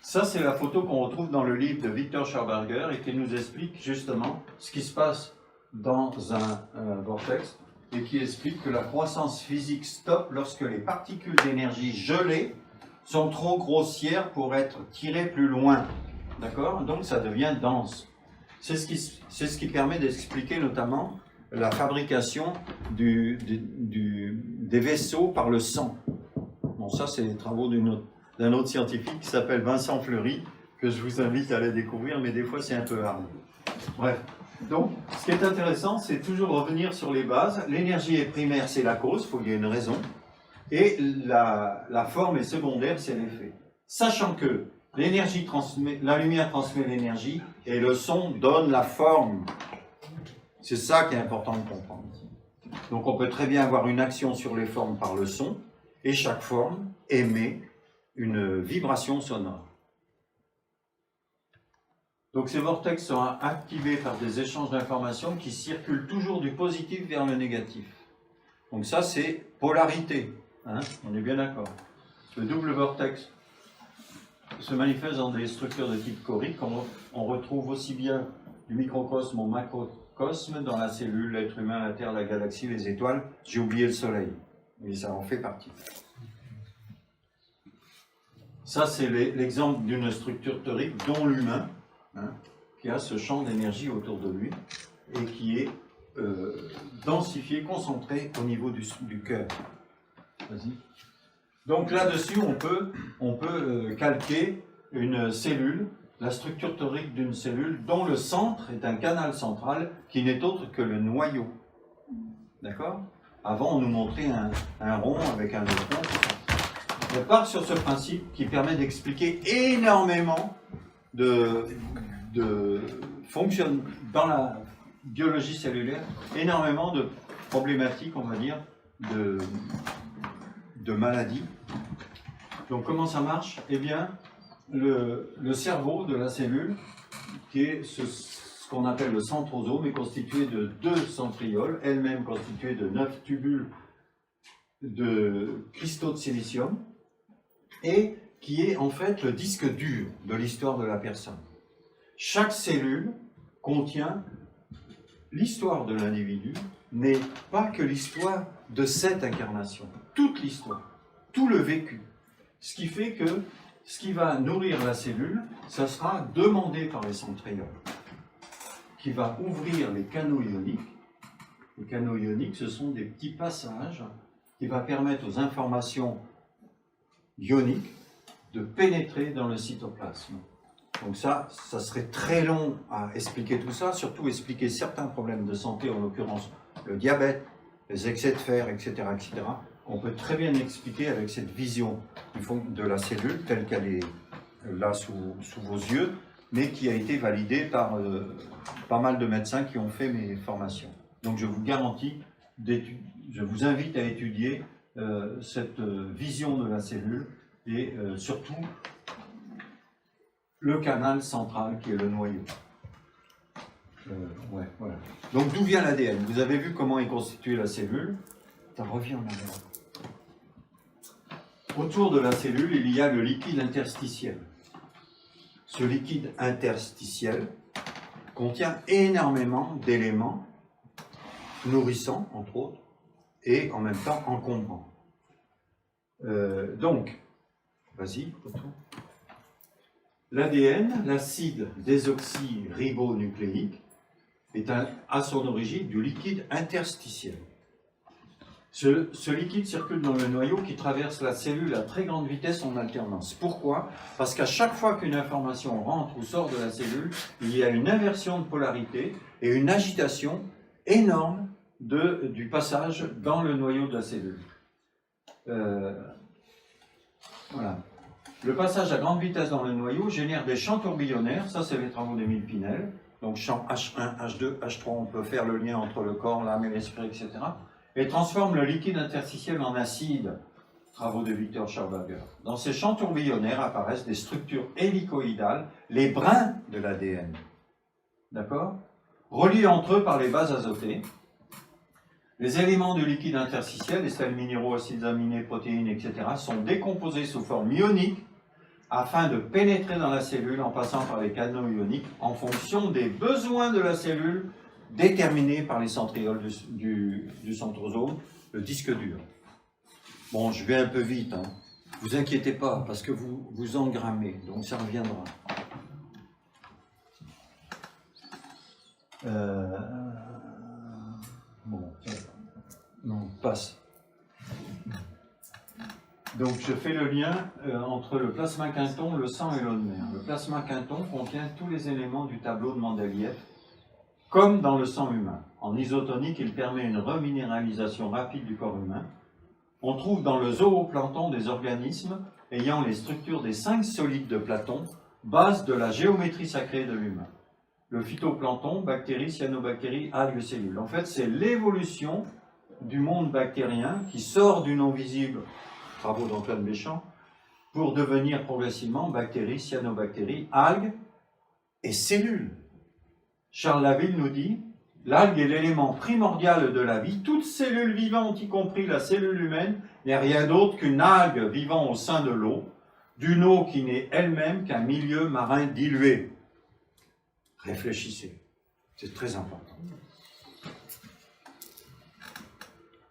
Ça, c'est la photo qu'on retrouve dans le livre de Victor Schauberger et qui nous explique justement ce qui se passe dans un vortex et qui explique que la croissance physique stoppe lorsque les particules d'énergie gelées sont trop grossières pour être tirées plus loin. D'accord? Donc ça devient dense. C'est ce qui permet d'expliquer notamment la fabrication des vaisseaux par le sang. Bon, ça, c'est les travaux d'un autre scientifique qui s'appelle Vincent Fleury, que je vous invite à aller découvrir, mais des fois, c'est un peu hard. Bref. Donc, ce qui est intéressant, c'est toujours revenir sur les bases. L'énergie est primaire, c'est la cause, il faut qu'il y ait une raison. Et la forme est secondaire, c'est l'effet. Sachant que la lumière transmet l'énergie et le son donne la forme. C'est ça qui est important de comprendre. Donc on peut très bien avoir une action sur les formes par le son, et chaque forme émet une vibration sonore. Donc ces vortex sont activés par des échanges d'informations qui circulent toujours du positif vers le négatif. Donc ça c'est polarité, hein, on est bien d'accord. Le double vortex se manifeste dans des structures de type chorique, on retrouve aussi bien du microcosme au macrocosme dans la cellule, l'être humain, la Terre, la galaxie, les étoiles. J'ai oublié le Soleil, mais ça en fait partie. Ça, c'est l'exemple d'une structure torique dont l'humain, hein, qui a ce champ d'énergie autour de lui et qui est densifié, concentré au niveau du cœur. Vas-y. Donc là-dessus, on peut calquer une cellule, la structure torique d'une cellule dont le centre est un canal central qui n'est autre que le noyau. D'accord? Avant, on nous montrait un rond avec un électron. On part sur ce principe qui permet d'expliquer énormément fonctionne dans la biologie cellulaire, énormément de problématiques, on va dire, de maladies. Donc comment ça marche? Eh bien, le cerveau de la cellule, qui est ce qu'on appelle le centrosome, est constitué de 2 centrioles, elles-mêmes constituées de 9 tubules de cristaux de silicium, et qui est en fait le disque dur de l'histoire de la personne. Chaque cellule contient l'histoire de l'individu, mais pas que l'histoire de cette incarnation, toute l'histoire, tout le vécu. Ce qui fait que ce qui va nourrir la cellule, ça sera demandé par les centrioles, qui va ouvrir les canaux ioniques. Les canaux ioniques, ce sont des petits passages qui vont permettre aux informations ioniques de pénétrer dans le cytoplasme. Donc ça serait très long à expliquer tout ça, surtout expliquer certains problèmes de santé, en l'occurrence le diabète, les excès de fer, etc., etc. On peut très bien expliquer avec cette vision de la cellule telle qu'elle est là sous vos yeux, mais qui a été validée par pas mal de médecins qui ont fait mes formations. Donc je vous garantis, je vous invite à étudier cette vision de la cellule et surtout le canal central qui est le noyau. Ouais, voilà. Donc d'où vient l'ADN? Vous avez vu comment est constituée la cellule. Ça revient en arrière. Autour de la cellule, il y a le liquide interstitiel. Ce liquide interstitiel contient énormément d'éléments nourrissants, entre autres, et en même temps encombrants. Donc, vas-y, retourne. L'ADN, l'acide désoxyribonucléique, est à son origine du liquide interstitiel. Ce liquide circule dans le noyau qui traverse la cellule à très grande vitesse en alternance. Pourquoi? Parce qu'à chaque fois qu'une information rentre ou sort de la cellule, il y a une inversion de polarité et une agitation énorme du passage dans le noyau de la cellule. Voilà. Le passage à grande vitesse dans le noyau génère des champs tourbillonnaires, ça c'est les travaux d'Émile Pinel, donc champ H1, H2, H3, on peut faire le lien entre le corps, l'âme et l'esprit, etc. Et transforme le liquide interstitiel en acide, travaux de Victor Schauberger. Dans ces champs tourbillonnaires apparaissent des structures hélicoïdales, les brins de l'ADN, d'accord, reliés entre eux par les bases azotées. Les éléments du liquide interstitiel, les sels minéraux, acides aminés, protéines, etc., sont décomposés sous forme ionique afin de pénétrer dans la cellule en passant par les canaux ioniques en fonction des besoins de la cellule déterminés par les centrioles du centrosome, le disque dur. Bon, je vais un peu vite, hein. Vous inquiétez pas, parce que vous engrammez, donc ça reviendra. Bon, non, passe. Donc je fais le lien entre le plasma quinton, le sang et l'eau de mer. Le plasma quinton contient tous les éléments du tableau de Mendeleïev, comme dans le sang humain. En isotonique, il permet une reminéralisation rapide du corps humain. On trouve dans le zooplancton des organismes ayant les structures des 5 solides de Platon, base de la géométrie sacrée de l'humain. le phytoplancton, bactéries, cyanobactéries, algues, cellules. En fait, c'est l'évolution du monde bactérien qui sort du non-visible, travaux d'Antoine Béchamp, pour devenir progressivement bactéries, cyanobactéries, algues et cellules. Charles Laville nous dit, l'algue est l'élément primordial de la vie. Toute cellule vivante, y compris la cellule humaine, n'est rien d'autre qu'une algue vivant au sein de l'eau, d'une eau qui n'est elle-même qu'un milieu marin dilué. Réfléchissez, c'est très important.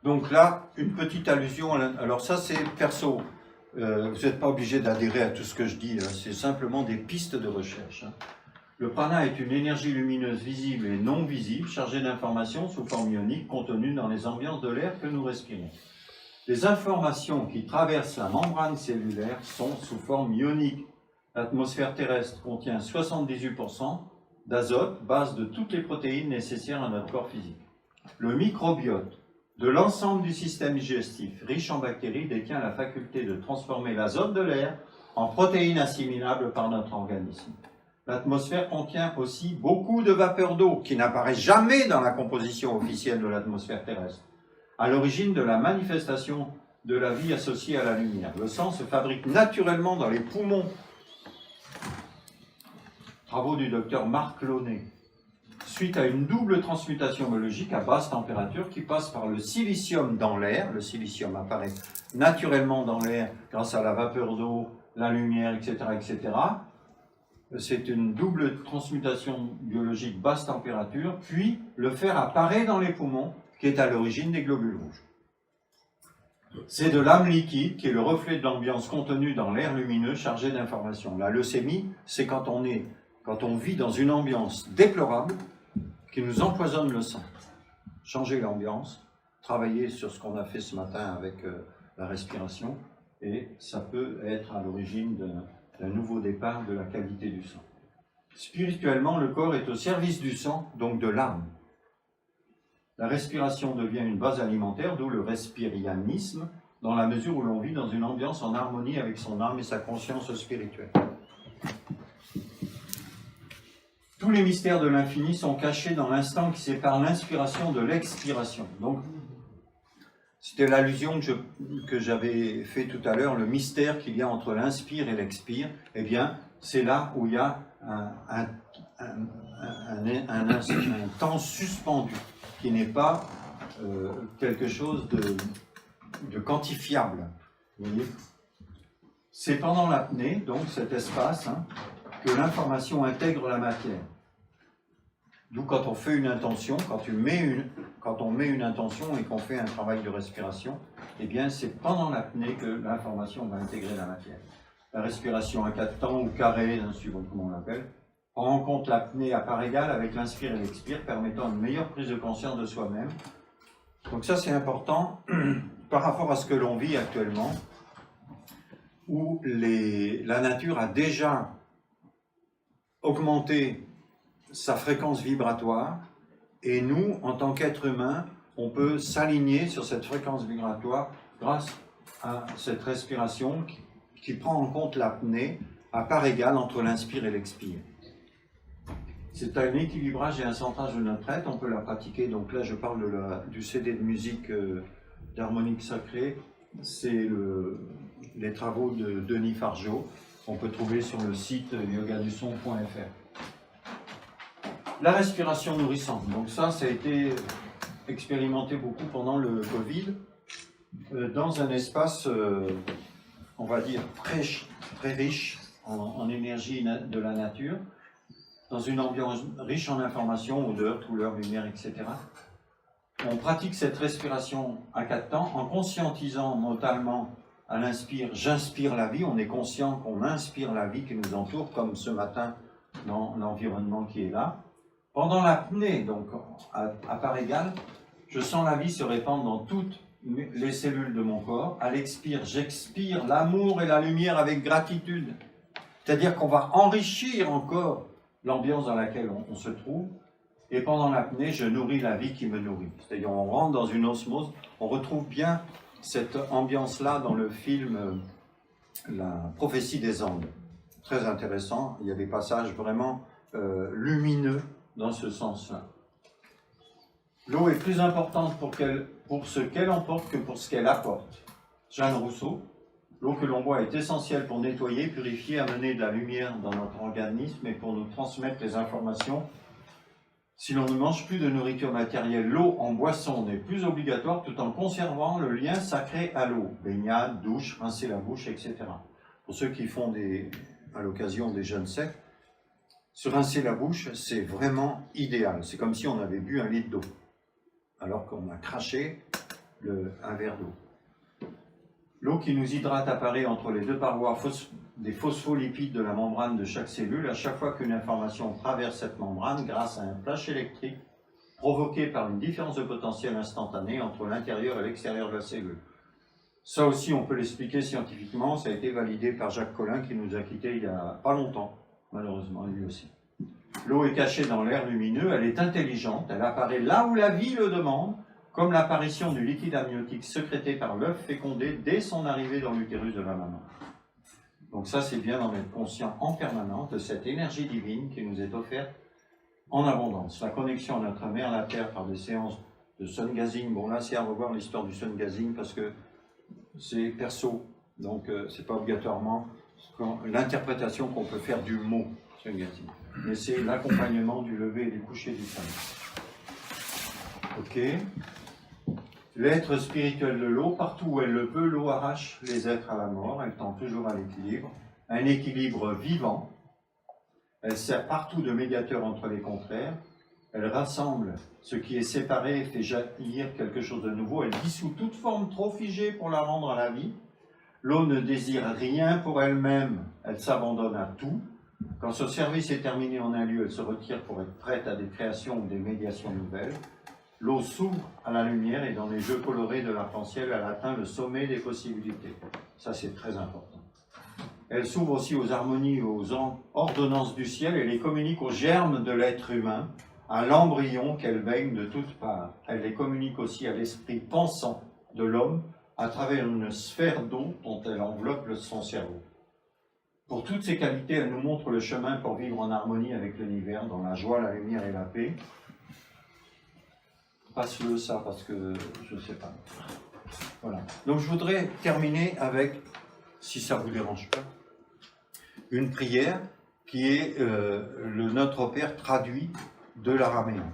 Donc là, une petite allusion, alors ça c'est perso, vous n'êtes pas obligé d'adhérer à tout ce que je dis, c'est simplement des pistes de recherche. Le prana est une énergie lumineuse visible et non visible, chargée d'informations sous forme ionique contenues dans les ambiances de l'air que nous respirons. Les informations qui traversent la membrane cellulaire sont sous forme ionique. L'atmosphère terrestre contient 78% d'azote, base de toutes les protéines nécessaires à notre corps physique. Le microbiote de l'ensemble du système digestif, riche en bactéries, détient la faculté de transformer l'azote de l'air en protéines assimilables par notre organisme. L'atmosphère contient aussi beaucoup de vapeur d'eau qui n'apparaît jamais dans la composition officielle de l'atmosphère terrestre, à l'origine de la manifestation de la vie associée à la lumière. Le sang se fabrique naturellement dans les poumons. Travaux du docteur Marc Launay. Suite à une double transmutation biologique à basse température qui passe par le silicium dans l'air. Le silicium apparaît naturellement dans l'air grâce à la vapeur d'eau, la lumière, etc., etc. C'est une double transmutation biologique basse température, puis le fer apparaît dans les poumons, qui est à l'origine des globules rouges. C'est de l'âme liquide, qui est le reflet de l'ambiance contenue dans l'air lumineux chargé d'informations. La leucémie, c'est quand on vit dans une ambiance déplorable, qui nous empoisonne le sang. Changer l'ambiance, travailler sur ce qu'on a fait ce matin avec la respiration, et ça peut être à l'origine d'un nouveau départ de la qualité du sang. Spirituellement, le corps est au service du sang, donc de l'âme. La respiration devient une base alimentaire, d'où le respirianisme, dans la mesure où l'on vit dans une ambiance en harmonie avec son âme et sa conscience spirituelle. Tous les mystères de l'infini sont cachés dans l'instant qui sépare l'inspiration de l'expiration. Donc, c'était l'allusion que j'avais fait tout à l'heure, le mystère qu'il y a entre l'inspire et l'expire. Eh bien, c'est là où il y a un temps suspendu, qui n'est pas quelque chose de quantifiable. C'est pendant l'apnée, donc cet espace, que l'information intègre la matière. D'où quand on fait une intention, quand on met une intention et qu'on fait un travail de respiration, eh bien c'est pendant l'apnée que l'information va intégrer la matière. La respiration à 4 temps ou carré, suivant comment on l'appelle, prend en compte l'apnée à part égale avec l'inspire et l'expire, permettant une meilleure prise de conscience de soi-même. Donc ça c'est important par rapport à ce que l'on vit actuellement, où la nature a déjà augmenté sa fréquence vibratoire, et nous, en tant qu'êtres humains, on peut s'aligner sur cette fréquence vibratoire grâce à cette respiration qui prend en compte l'apnée à part égale entre l'inspire et l'expire. C'est un équilibrage et un centrage de notre être, on peut la pratiquer. Donc là, je parle du CD de musique d'harmonique sacrée, c'est les travaux de Denis Fargeau, qu'on peut trouver sur le site yogaduson.fr. La respiration nourrissante, donc ça a été expérimenté beaucoup pendant le Covid, dans un espace, on va dire, très riche en énergie de la nature, dans une ambiance riche en informations, odeurs, couleurs, lumière, etc. On pratique cette respiration à 4 temps en conscientisant notamment à l'inspire, j'inspire la vie, on est conscient qu'on inspire la vie qui nous entoure, comme ce matin dans l'environnement qui est là. Pendant l'apnée, donc à part égale, je sens la vie se répandre dans toutes les cellules de mon corps. À l'expire, j'expire l'amour et la lumière avec gratitude. C'est-à-dire qu'on va enrichir encore l'ambiance dans laquelle on se trouve. Et pendant l'apnée, je nourris la vie qui me nourrit. C'est-à-dire on rentre dans une osmose. On retrouve bien cette ambiance-là dans le film La prophétie des Andes. Très intéressant. Il y a des passages vraiment lumineux dans ce sens-là. L'eau est plus importante pour ce qu'elle emporte que pour ce qu'elle apporte. Jeanne Rousseau. L'eau que l'on boit est essentielle pour nettoyer, purifier, amener de la lumière dans notre organisme et pour nous transmettre les informations. Si l'on ne mange plus de nourriture matérielle, l'eau en boisson n'est plus obligatoire tout en conservant le lien sacré à l'eau. Baignade, douche, rincer la bouche, etc. Pour ceux qui font à l'occasion des jeûnes secs, se rincer la bouche, c'est vraiment idéal. C'est comme si on avait bu 1 litre d'eau, alors qu'on a craché un verre d'eau. L'eau qui nous hydrate apparaît entre les deux parois des phospholipides de la membrane de chaque cellule à chaque fois qu'une information traverse cette membrane grâce à un flash électrique provoqué par une différence de potentiel instantanée entre l'intérieur et l'extérieur de la cellule. Ça aussi, on peut l'expliquer scientifiquement, ça a été validé par Jacques Collin qui nous a quittés il n'y a pas longtemps, malheureusement, lui aussi. L'eau est cachée dans l'air lumineux, elle est intelligente, elle apparaît là où la vie le demande, comme l'apparition du liquide amniotique sécrété par l'œuf fécondé dès son arrivée dans l'utérus de la maman. Donc ça, c'est bien d'en être conscient en permanence de cette énergie divine qui nous est offerte en abondance. La connexion à notre mère, la Terre, par des séances de sun gazing. Bon là, c'est à revoir l'histoire du sun gazing parce que c'est perso, donc c'est pas obligatoirement l'interprétation qu'on peut faire du mot sun gazing. Mais c'est l'accompagnement du lever et du coucher du soleil. Ok. L'être spirituel de l'eau, partout où elle le peut, l'eau arrache les êtres à la mort, elle tend toujours à l'équilibre, un équilibre vivant. Elle sert partout de médiateur entre les contraires, elle rassemble ce qui est séparé et fait jaillir quelque chose de nouveau, elle dissout toute forme trop figée pour la rendre à la vie. L'eau ne désire rien pour elle-même, elle s'abandonne à tout. Quand ce service est terminé en un lieu, elle se retire pour être prête à des créations ou des médiations nouvelles. L'eau s'ouvre à la lumière et dans les jeux colorés de l'arc-en-ciel, elle atteint le sommet des possibilités. Ça, c'est très important. Elle s'ouvre aussi aux harmonies, aux ordonnances du ciel et les communique aux germes de l'être humain, à l'embryon qu'elle baigne de toutes parts. Elle les communique aussi à l'esprit pensant de l'homme à travers une sphère d'eau dont elle enveloppe son cerveau. Pour toutes ces qualités, elle nous montre le chemin pour vivre en harmonie avec l'univers, dans la joie, la lumière et la paix. Passe-le ça parce que je ne sais pas. Voilà. Donc je voudrais terminer avec, si ça ne vous dérange pas, une prière qui est le Notre Père traduit de l'araméen.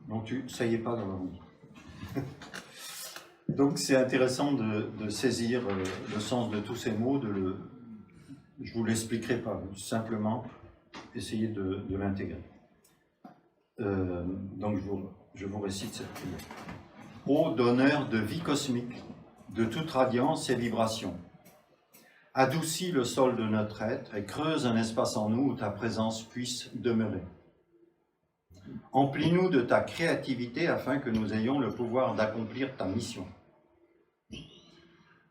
Donc ça y est pas dans la roue. Donc c'est intéressant de saisir le sens de tous ces mots, je ne vous l'expliquerai pas, simplement essayer de l'intégrer. Donc je vous récite cette prière. Ô donneur de vie cosmique, de toute radiance et vibration, adoucis le sol de notre être et creuse un espace en nous où ta présence puisse demeurer. Emplis-nous de ta créativité afin que nous ayons le pouvoir d'accomplir ta mission.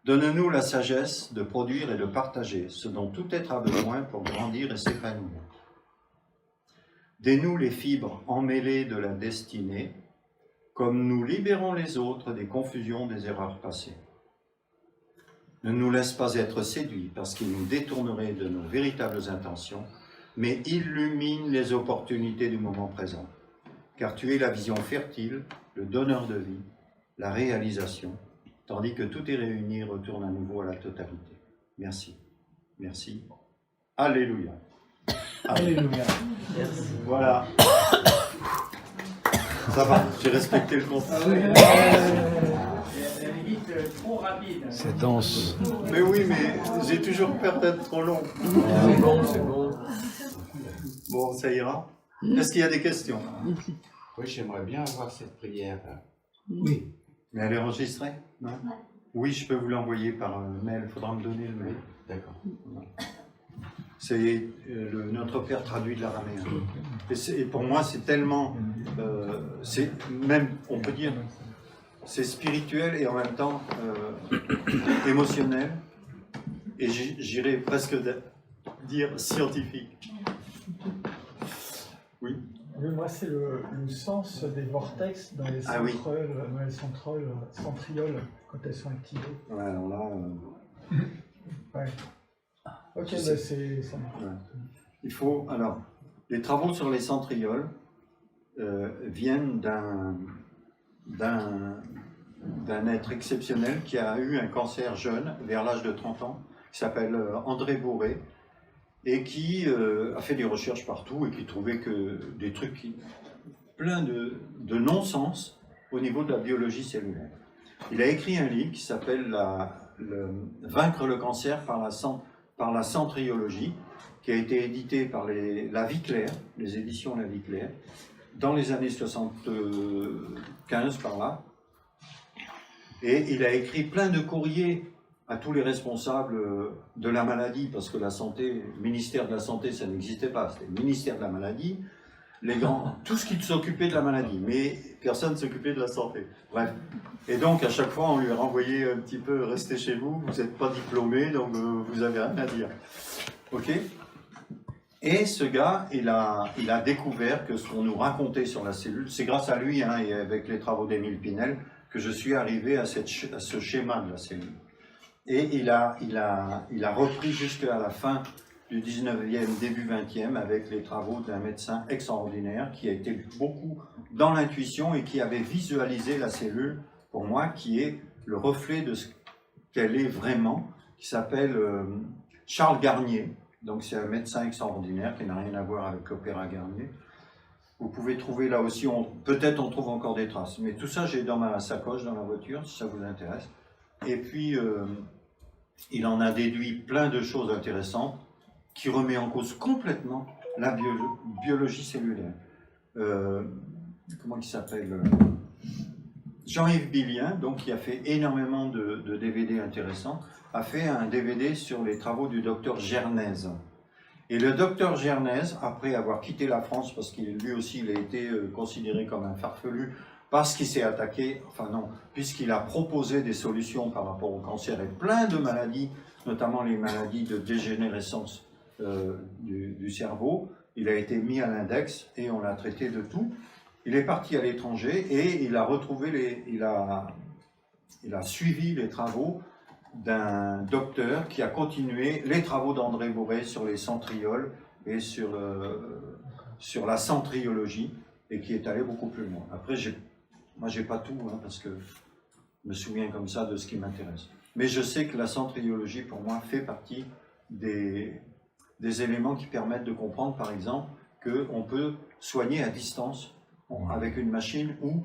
Donne-nous la sagesse de produire et de partager ce dont tout être a besoin pour grandir et s'épanouir. Dénoue les fibres emmêlées de la destinée, comme nous libérons les autres des confusions des erreurs passées. Ne nous laisse pas être séduits parce qu'ils nous détourneraient de nos véritables intentions, mais illumine les opportunités du moment présent, car tu es la vision fertile, le donneur de vie, la réalisation, tandis que tout est réuni retourne à nouveau à la totalité. Merci. Merci. Alléluia. Alléluia. Merci. Voilà. Ça va, j'ai respecté le contrat. Elle est vite trop rapide. C'est dense. Mais oui, mais j'ai toujours peur d'être trop long. C'est bon, c'est bon. Bon, ça ira. Est-ce qu'il y a des questions? Oui, j'aimerais bien avoir cette prière. Oui. Mais elle est enregistrée? Non? Oui, je peux vous l'envoyer par mail. Il faudra me donner le mail. D'accord. C'est Notre Père traduit de l'araméen. Et pour moi, c'est tellement... c'est même, on peut dire, c'est spirituel et en même temps émotionnel. Et j'irais presque dire scientifique. Oui. Oui, moi, c'est le sens des vortex dans les Ah oui. centrioles quand elles sont activées. Ouais, alors là... Ouais. Ok, Je bah sais. c'est ça. Ouais. Il faut, alors, Les travaux sur les centrioles viennent d'un être exceptionnel qui a eu un cancer jeune, vers l'âge de 30 ans, qui s'appelle André Bourré, et qui a fait des recherches partout et qui trouvait que des trucs plein de non-sens au niveau de la biologie cellulaire. Il a écrit un livre qui s'appelle Vaincre le cancer par la centriologie, qui a été édité par La Vie Claire, les éditions La Vie Claire, dans les années 75 par là. Et il a écrit plein de courriers à tous les responsables de la maladie, parce que la santé, le ministère de la Santé, ça n'existait pas, c'était le ministère de la maladie, tout ce qui s'occupait de la maladie, mais personne ne s'occupait de la santé. Bref. Et donc, à chaque fois, on lui a renvoyé un petit peu, restez chez vous, vous n'êtes pas diplômé, donc vous n'avez rien à dire. Ok ? Et ce gars, il a découvert que ce qu'on nous racontait sur la cellule, c'est grâce à lui, hein, et avec les travaux d'Émile Pinel, que je suis arrivé à ce schéma de la cellule. Et il a repris jusqu'à la fin du 19e, début 20e, avec les travaux d'un médecin extraordinaire qui a été beaucoup dans l'intuition et qui avait visualisé la cellule, pour moi, qui est le reflet de ce qu'elle est vraiment, qui s'appelle Charles Garnier. Donc c'est un médecin extraordinaire qui n'a rien à voir avec l'Opéra Garnier. Vous pouvez trouver là aussi, peut-être on trouve encore des traces, mais tout ça j'ai dans ma sacoche, dans la voiture, si ça vous intéresse. Et puis, il en a déduit plein de choses intéressantes qui remet en cause complètement la biologie cellulaire. Comment il s'appelle Jean-Yves Billien, donc, qui a fait énormément de DVD intéressants, a fait un DVD sur les travaux du docteur Gernèse. Et le docteur Gernèse, après avoir quitté la France, parce qu'il lui aussi il a été considéré comme un farfelu, parce qu'il s'est attaqué, enfin non, puisqu'il a proposé des solutions par rapport au cancer et plein de maladies, notamment les maladies de dégénérescence du cerveau, il a été mis à l'index et on l'a traité de tout. Il est parti à l'étranger et il a retrouvé il a suivi les travaux d'un docteur qui a continué les travaux d'André Bourré sur les centrioles et sur la centriologie et qui est allé beaucoup plus loin. Après, moi j'ai pas tout, hein, parce que je me souviens comme ça de ce qui m'intéresse. Mais je sais que la centriologie pour moi fait partie des éléments qui permettent de comprendre par exemple qu'on peut soigner à distance avec une machine ou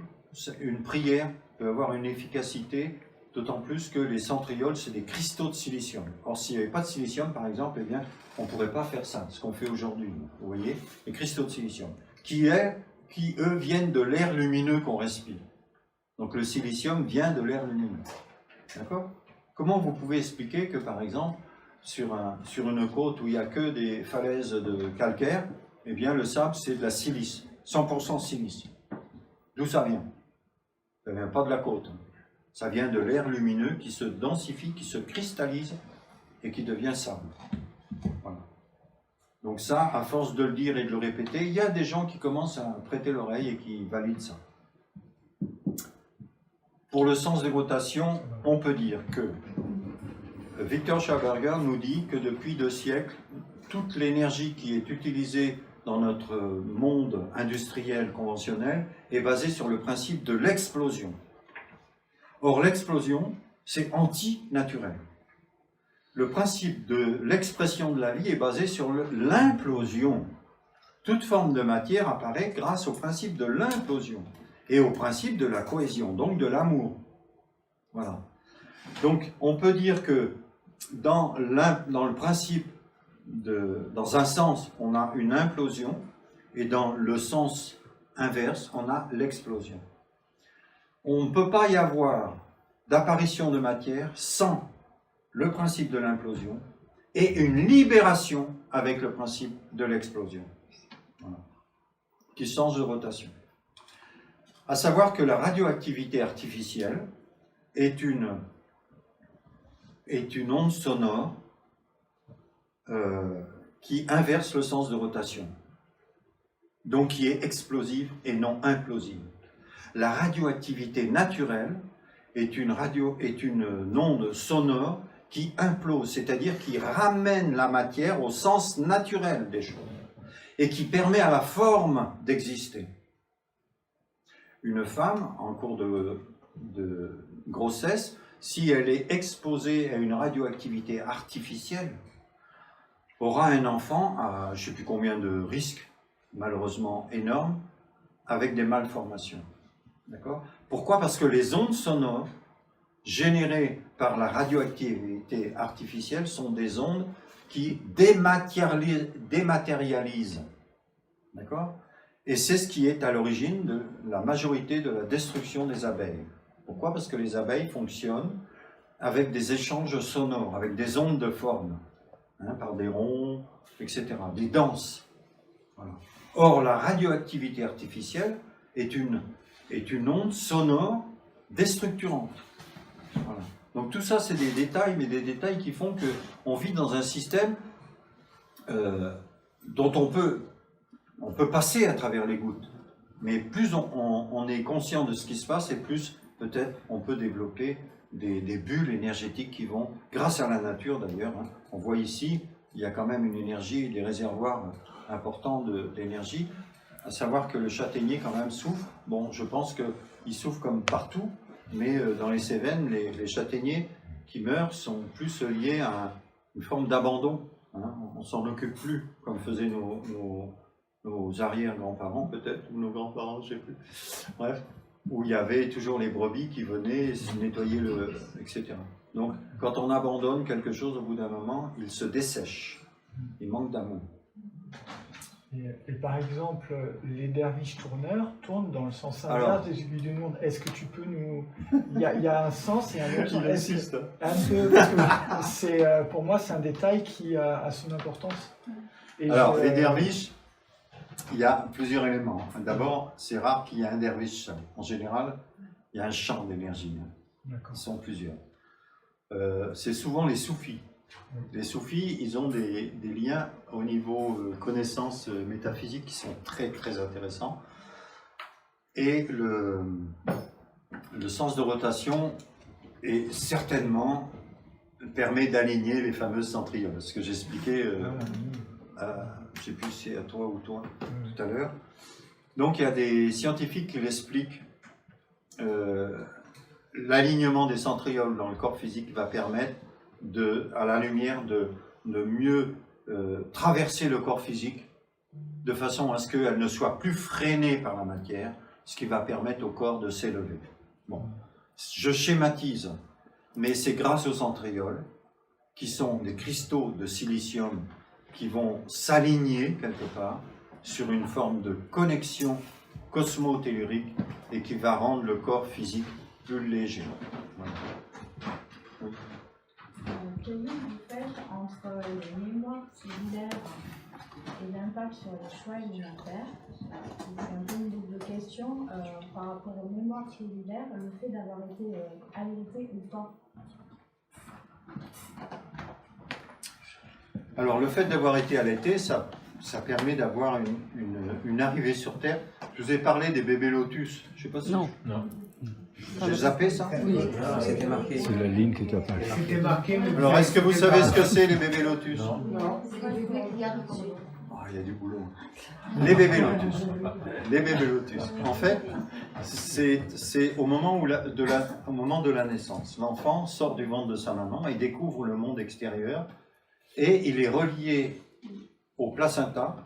une prière peut avoir une efficacité. D'autant plus que les centrioles, c'est des cristaux de silicium. Or, s'il n'y avait pas de silicium, par exemple, eh bien, on ne pourrait pas faire ça, ce qu'on fait aujourd'hui. Vous voyez, les cristaux de silicium, qui eux, viennent de l'air lumineux qu'on respire. Donc, le silicium vient de l'air lumineux. D'accord ? Comment vous pouvez expliquer que, par exemple, sur une côte où il n'y a que des falaises de calcaire, eh bien, le sable, c'est de la silice, 100% silice. D'où ça vient ? Ça ne vient pas de la côte. Ça vient de l'air lumineux qui se densifie, qui se cristallise et qui devient sable. Voilà. Donc ça, à force de le dire et de le répéter, il y a des gens qui commencent à prêter l'oreille et qui valident ça. Pour le sens des rotations, on peut dire que Victor Schauberger nous dit que depuis 2 siècles, toute l'énergie qui est utilisée dans notre monde industriel conventionnel est basée sur le principe de l'explosion. Or, l'explosion, c'est anti-naturel. Le principe de l'expression de la vie est basé sur l'implosion. Toute forme de matière apparaît grâce au principe de l'implosion et au principe de la cohésion, donc de l'amour. Voilà. Donc, on peut dire que dans le principe, dans un sens, on a une implosion et dans le sens inverse, on a l'explosion. On ne peut pas y avoir d'apparition de matière sans le principe de l'implosion et une libération avec le principe de l'explosion, voilà, qui change de rotation. À savoir que la radioactivité artificielle est une onde sonore qui inverse le sens de rotation, donc qui est explosive et non implosive. La radioactivité naturelle est une onde sonore qui implose, c'est-à-dire qui ramène la matière au sens naturel des choses. et qui permet à la forme d'exister. Une femme, en cours de grossesse, si elle est exposée à une radioactivité artificielle, aura un enfant à je ne sais plus combien de risques, malheureusement énormes, avec des malformations. D'accord ? Pourquoi ? Parce que les ondes sonores générées par la radioactivité artificielle sont des ondes qui dématérialisent. D'accord ? Et c'est ce qui est à l'origine de la majorité de la destruction des abeilles. Pourquoi ? Parce que les abeilles fonctionnent avec des échanges sonores, avec des ondes de forme, par des ronds, etc., des danses. Voilà. Or, la radioactivité artificielle est une onde sonore déstructurante. Voilà. Donc tout ça, c'est des détails, mais des détails qui font qu'on vit dans un système dont on peut passer à travers les gouttes. Mais plus on est conscient de ce qui se passe, et plus peut-être on peut développer des bulles énergétiques qui vont, grâce à la nature d'ailleurs, on voit ici, il y a quand même une énergie, des réservoirs importants d'énergie, à savoir que le châtaignier quand même souffre. Bon, je pense qu'il souffre comme partout, mais dans les Cévennes, les châtaigniers qui meurent sont plus liés à une forme d'abandon. On s'en occupe plus, comme faisaient nos arrière-grands-parents peut-être, ou nos grands-parents, je ne sais plus. Bref, où il y avait toujours les brebis qui venaient nettoyer etc. Donc, quand on abandonne quelque chose, au bout d'un moment, il se dessèche. Il manque d'amour. Et par exemple, les derviches tourneurs tournent dans le sens inverse des aiguilles du monde. Est-ce que tu peux nous... Il y a un sens et un autre sens. Un peu, parce que pour moi, c'est un détail qui a son importance. Et alors, les derviches, il y a plusieurs éléments. D'abord, c'est rare qu'il y ait un derviche seul. En général, il y a un champ d'énergie. Ils sont plusieurs. C'est souvent les soufis. Les soufis, ils ont des liens au niveau connaissances métaphysiques qui sont très très intéressants. Et le sens de rotation est certainement permet d'aligner les fameuses centrioles. Ce que j'expliquais, je ne sais plus si c'est à toi ou toi tout à l'heure. Donc il y a des scientifiques qui l'expliquent. L'alignement des centrioles dans le corps physique va permettre à la lumière de mieux traverser le corps physique de façon à ce qu'elle ne soit plus freinée par la matière, ce qui va permettre au corps de s'élever. Bon, je schématise, mais c'est grâce aux centrioles, qui sont des cristaux de silicium qui vont s'aligner quelque part sur une forme de connexion cosmo-tellurique et qui va rendre le corps physique plus léger. Voilà. Oui. Quel lien vous faites entre les mémoires cellulaires et l'impact sur les choix alimentaires? C'est un peu une double question par rapport aux mémoires cellulaires, le fait d'avoir été allaité ou pas. Alors le fait d'avoir été allaité, ça permet d'avoir une arrivée sur Terre. Je vous ai parlé des bébés lotus. Je sais pas si non. J'ai zappé ça. Oui. C'était marqué. C'est la ligne que tu as pas. C'était marqué. mais Alors est-ce que vous savez ce que c'est les bébés lotus? Non, c'est pas le bébé qui garde le dessus. Il y a du boulot. Les bébés lotus. Les bébés lotus. En fait, c'est au moment de la naissance. L'enfant sort du ventre de sa maman et découvre le monde extérieur et il est relié au placenta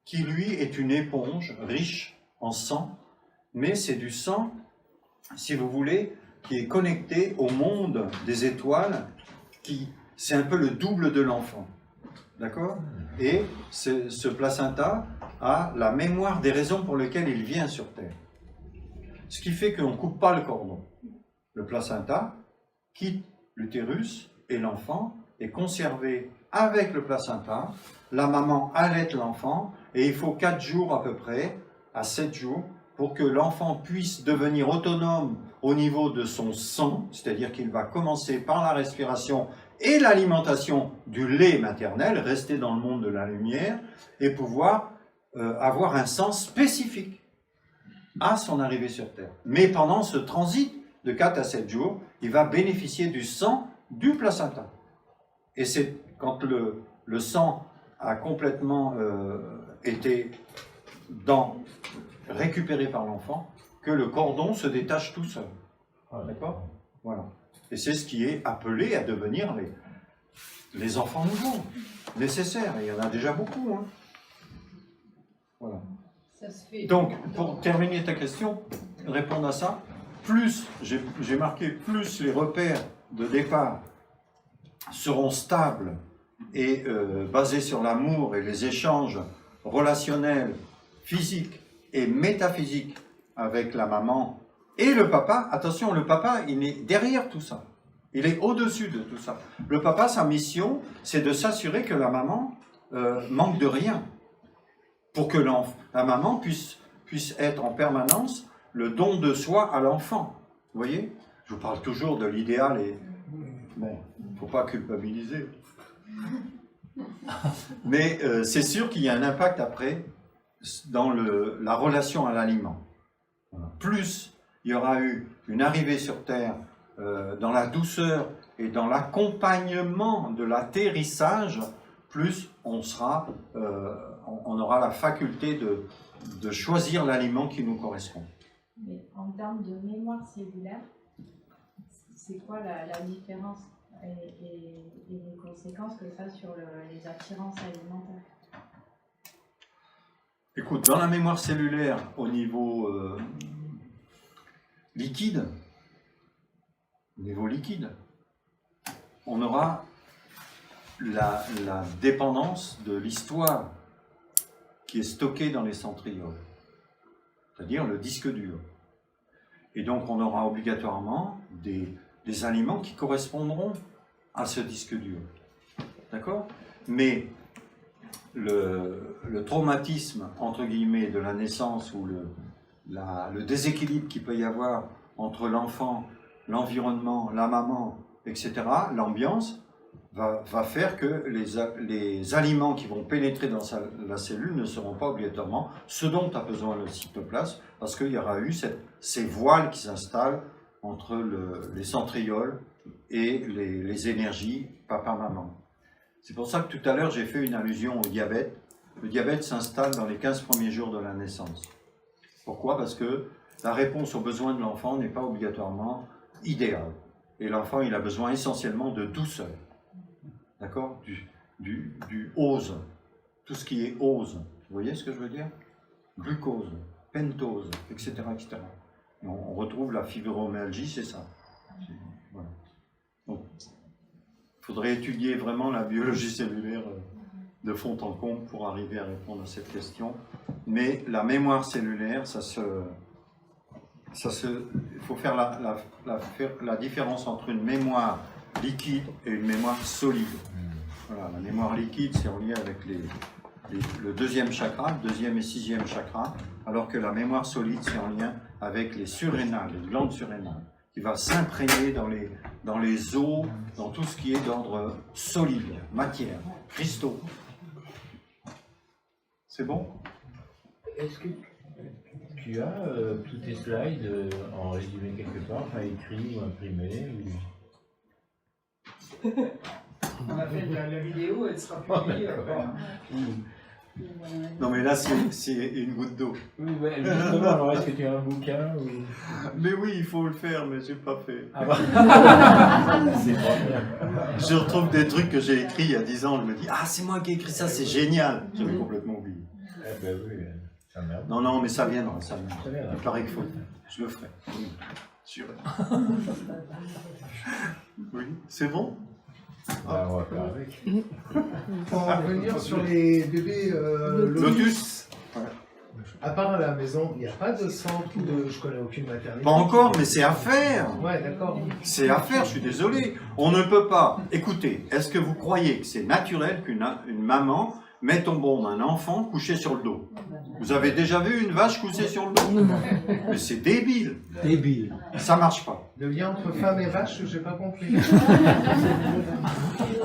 qui lui est une éponge riche en sang, mais c'est du sang, si vous voulez, qui est connecté au monde des étoiles, c'est un peu le double de l'enfant. D'accord? Et ce placenta a la mémoire des raisons pour lesquelles il vient sur Terre. Ce qui fait qu'on ne coupe pas le cordon. Le placenta quitte l'utérus et l'enfant est conservé avec le placenta. La maman allaite l'enfant et il faut 4 jours à peu près, à 7 jours, pour que l'enfant puisse devenir autonome au niveau de son sang, c'est-à-dire qu'il va commencer par la respiration et l'alimentation du lait maternel, rester dans le monde de la lumière et pouvoir avoir un sang spécifique à son arrivée sur Terre. Mais pendant ce transit de 4 à 7 jours, il va bénéficier du sang du placenta. Et c'est quand le sang a complètement était récupéré par l'enfant, que le cordon se détache tout seul. D'accord? Voilà. Et c'est ce qui est appelé à devenir les enfants nouveaux, nécessaires. Et il y en a déjà beaucoup. Hein. Voilà. Ça se fait. Donc, pour terminer ta question, répondre à ça, plus, j'ai marqué, plus les repères de départ seront stables et basés sur l'amour et les échanges relationnels, physiques et métaphysiques avec la maman et le papa. Attention, le papa, il est derrière tout ça. Il est au-dessus de tout ça. Le papa, sa mission, c'est de s'assurer que la maman manque de rien. Pour que la maman puisse être en permanence le don de soi à l'enfant. Vous voyez? Je vous parle toujours de l'idéal et... Bon, il ne faut pas culpabiliser. Mais c'est sûr qu'il y a un impact après dans la relation à l'aliment. Voilà. Plus il y aura eu une arrivée sur Terre dans la douceur et dans l'accompagnement de l'atterrissage, plus on aura la faculté de choisir l'aliment qui nous correspond. Mais en termes de mémoire cellulaire, c'est quoi la différence et les conséquences que ça a sur les attirances alimentaires? Écoute, dans la mémoire cellulaire, au niveau liquide, on aura la dépendance de l'histoire qui est stockée dans les centrioles, c'est-à-dire le disque dur. Et donc on aura obligatoirement des aliments qui correspondront à ce disque dur. D'accord? Mais le traumatisme, entre guillemets, de la naissance ou le déséquilibre qu'il peut y avoir entre l'enfant, l'environnement, la maman, etc., l'ambiance, va faire que les aliments qui vont pénétrer dans la cellule ne seront pas obligatoirement ce dont a besoin le cytoplasme, parce qu'il y aura eu ces voiles qui s'installent entre les centrioles et les énergies papa-maman. C'est pour ça que tout à l'heure j'ai fait une allusion au diabète. Le diabète s'installe dans les 15 premiers jours de la naissance. Pourquoi? Parce que la réponse aux besoins de l'enfant n'est pas obligatoirement idéale. Et l'enfant, il a besoin essentiellement de douceur. D'accord? Du ose. Tout ce qui est ose. Vous voyez ce que je veux dire? Glucose, pentose, etc. etc. Et on retrouve la fibromyalgie, c'est ça. Voilà. Donc, il faudrait étudier vraiment la biologie cellulaire de fond en comble pour arriver à répondre à cette question. Mais la mémoire cellulaire, il faut faire la différence entre une mémoire liquide et une mémoire solide. Voilà, la mémoire liquide, c'est en lien avec le deuxième chakra, deuxième et sixième chakra, alors que la mémoire solide, c'est en lien avec les surrénales, les glandes surrénales, qui va s'imprégner dans les os, dans tout ce qui est d'ordre solide, matière, cristaux. C'est bon? Est-ce que tu as tous tes slides en résumé quelque part, enfin écrit ou imprimé ou... On a fait la vidéo, elle sera publiée. Non mais là c'est une goutte d'eau. Oui, ouais, justement, alors est-ce que tu as un bouquin ou... Mais oui, il faut le faire, mais j'ai pas fait. Ah bah. C'est pas bien. Je retrouve des trucs que j'ai écrits il y a 10 ans, je me dis « Ah, c'est moi qui ai écrit ça, c'est génial !» J'avais complètement oublié. Eh ben oui, ça merde. Non, mais ça viendra, ça viendra. Ça viendra. Il paraît qu'il faut. Je le ferai. Sûr. Oui, c'est bon? Bah, on va faire avec. Pour en revenir sur les bébés Lotus, à part à la maison, il n'y a pas de centre de... Je connais aucune maternité. Pas encore, mais c'est à faire. Ouais, d'accord. C'est à faire, je suis désolé. On ne peut pas. Écoutez, est-ce que vous croyez que c'est naturel qu'une maman mette au monde un enfant couché sur le dos? Vous avez déjà vu une vache couchée sur le dos? Mais c'est débile. Débile. Ça marche pas. Le lien entre femme et vache, j'ai pas compris.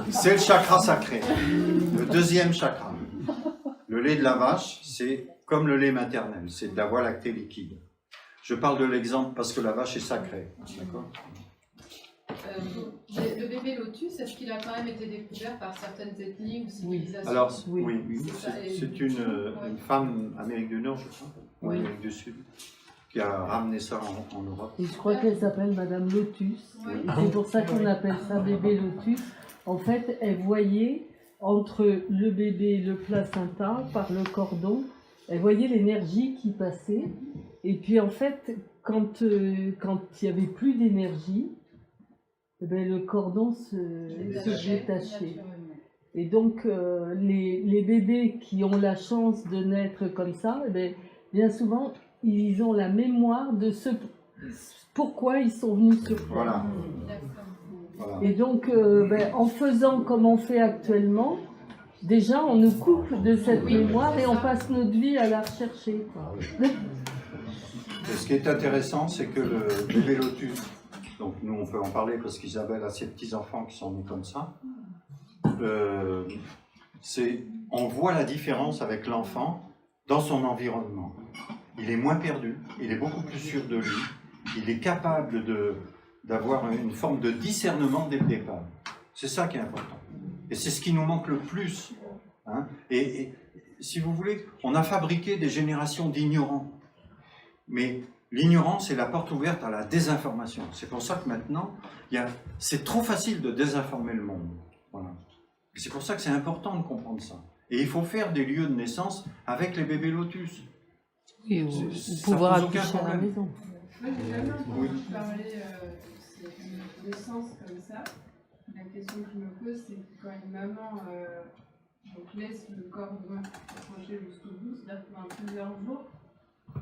C'est le chakra sacré, le deuxième chakra. Le lait de la vache, c'est comme le lait maternel, c'est de la voie lactée liquide. Je parle de l'exemple parce que la vache est sacrée. D'accord? Le bébé bébé lotus, est-ce qu'il a quand même été découvert par certaines ethnies ou civilisations? Alors, Oui. oui, C'est ça, et- c'est une femme Amérique du Nord, je crois, ou Oui. Amérique du Sud, qui a ramené ça en Europe. Et je crois qu'elle s'appelle Madame Lotus. Oui. C'est pour ça qu'on appelle ça bébé lotus. En fait, elle voyait entre le bébé et le placenta, par le cordon, elle voyait l'énergie qui passait. Et puis en fait, quand il n'y avait plus d'énergie, eh ben, le cordon se détachait. naturellement. Et donc, les bébés qui ont la chance de naître comme ça, eh ben, bien souvent, ils ont la mémoire de ce pourquoi ils sont venus sur Terre. Voilà. D'accord. Voilà. Et donc, en faisant comme on fait actuellement, déjà, on nous coupe de cette Oui, mémoire c'est et on ça. passe notre vie à la rechercher, quoi. Et ce qui est intéressant, c'est que le bébé lotus, donc nous on peut en parler parce qu'Isabelle a ses petits-enfants qui sont nés comme ça, on voit la différence avec l'enfant dans son environnement. Il est moins perdu, il est beaucoup plus sûr de lui, il est capable d'avoir une forme de discernement dès le départ. C'est ça qui est important. Et c'est ce qui nous manque le plus. Hein. Et si vous voulez, on a fabriqué des générations d'ignorants. Mais l'ignorance est la porte ouverte à la désinformation. C'est pour ça que maintenant, c'est trop facile de désinformer le monde. Voilà. Et c'est pour ça que c'est important de comprendre ça. Et il faut faire des lieux de naissance avec les bébés lotus. Et ou Ça pouvoir pose aucun accoucher à la problème. maison. Moi, j'ai jamais Oui. entendu parler de sens comme ça. La question que je me pose, c'est que quand une maman donc laisse le cordon accroché jusqu'au bout, c'est-à-dire que pendant plusieurs jours,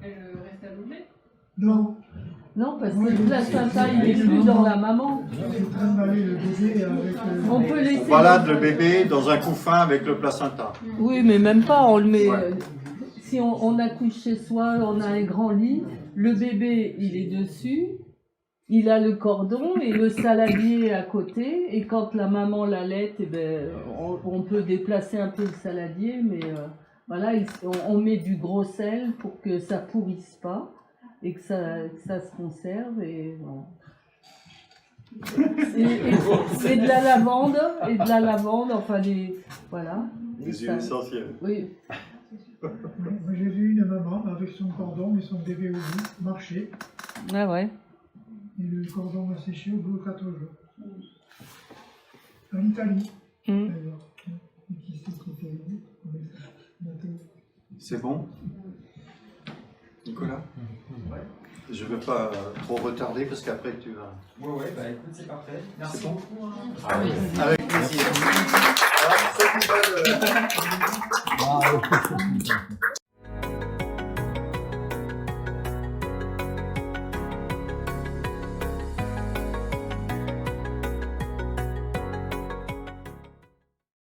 elle reste allongée. Non, Non, parce que le placenta, il est plus dans la maman. je traîne d'aller le bébé avec On peut laisser... On balade le bébé dans un couffin avec le placenta. Oui, mais même pas, on le met... Ouais. Si on accouche chez soi, on a un grand lit, le bébé, il est dessus, il a le cordon et le saladier à côté, et quand la maman l'allait, eh ben, on peut déplacer un peu le saladier, mais voilà, on met du gros sel pour que ça pourrisse pas, et que ça se conserve, et voilà. Et de la lavande, enfin voilà. Des Ça- huiles essentielles. Oui. Moi, j'ai vu une maman avec son cordon et son bébé au bout marcher, Ah ouais. et le cordon a séché au bout de 14 jours. En Italie, Mm. d'ailleurs. Et qui c'est qui était bientôt. C'est bon, Nicolas? Je ne veux pas trop retarder parce qu'après tu vas... Ouais, bah écoute, c'est parfait. Merci bon beaucoup. Hein. Ah oui. Avec plaisir. Alors, cette nouvelle,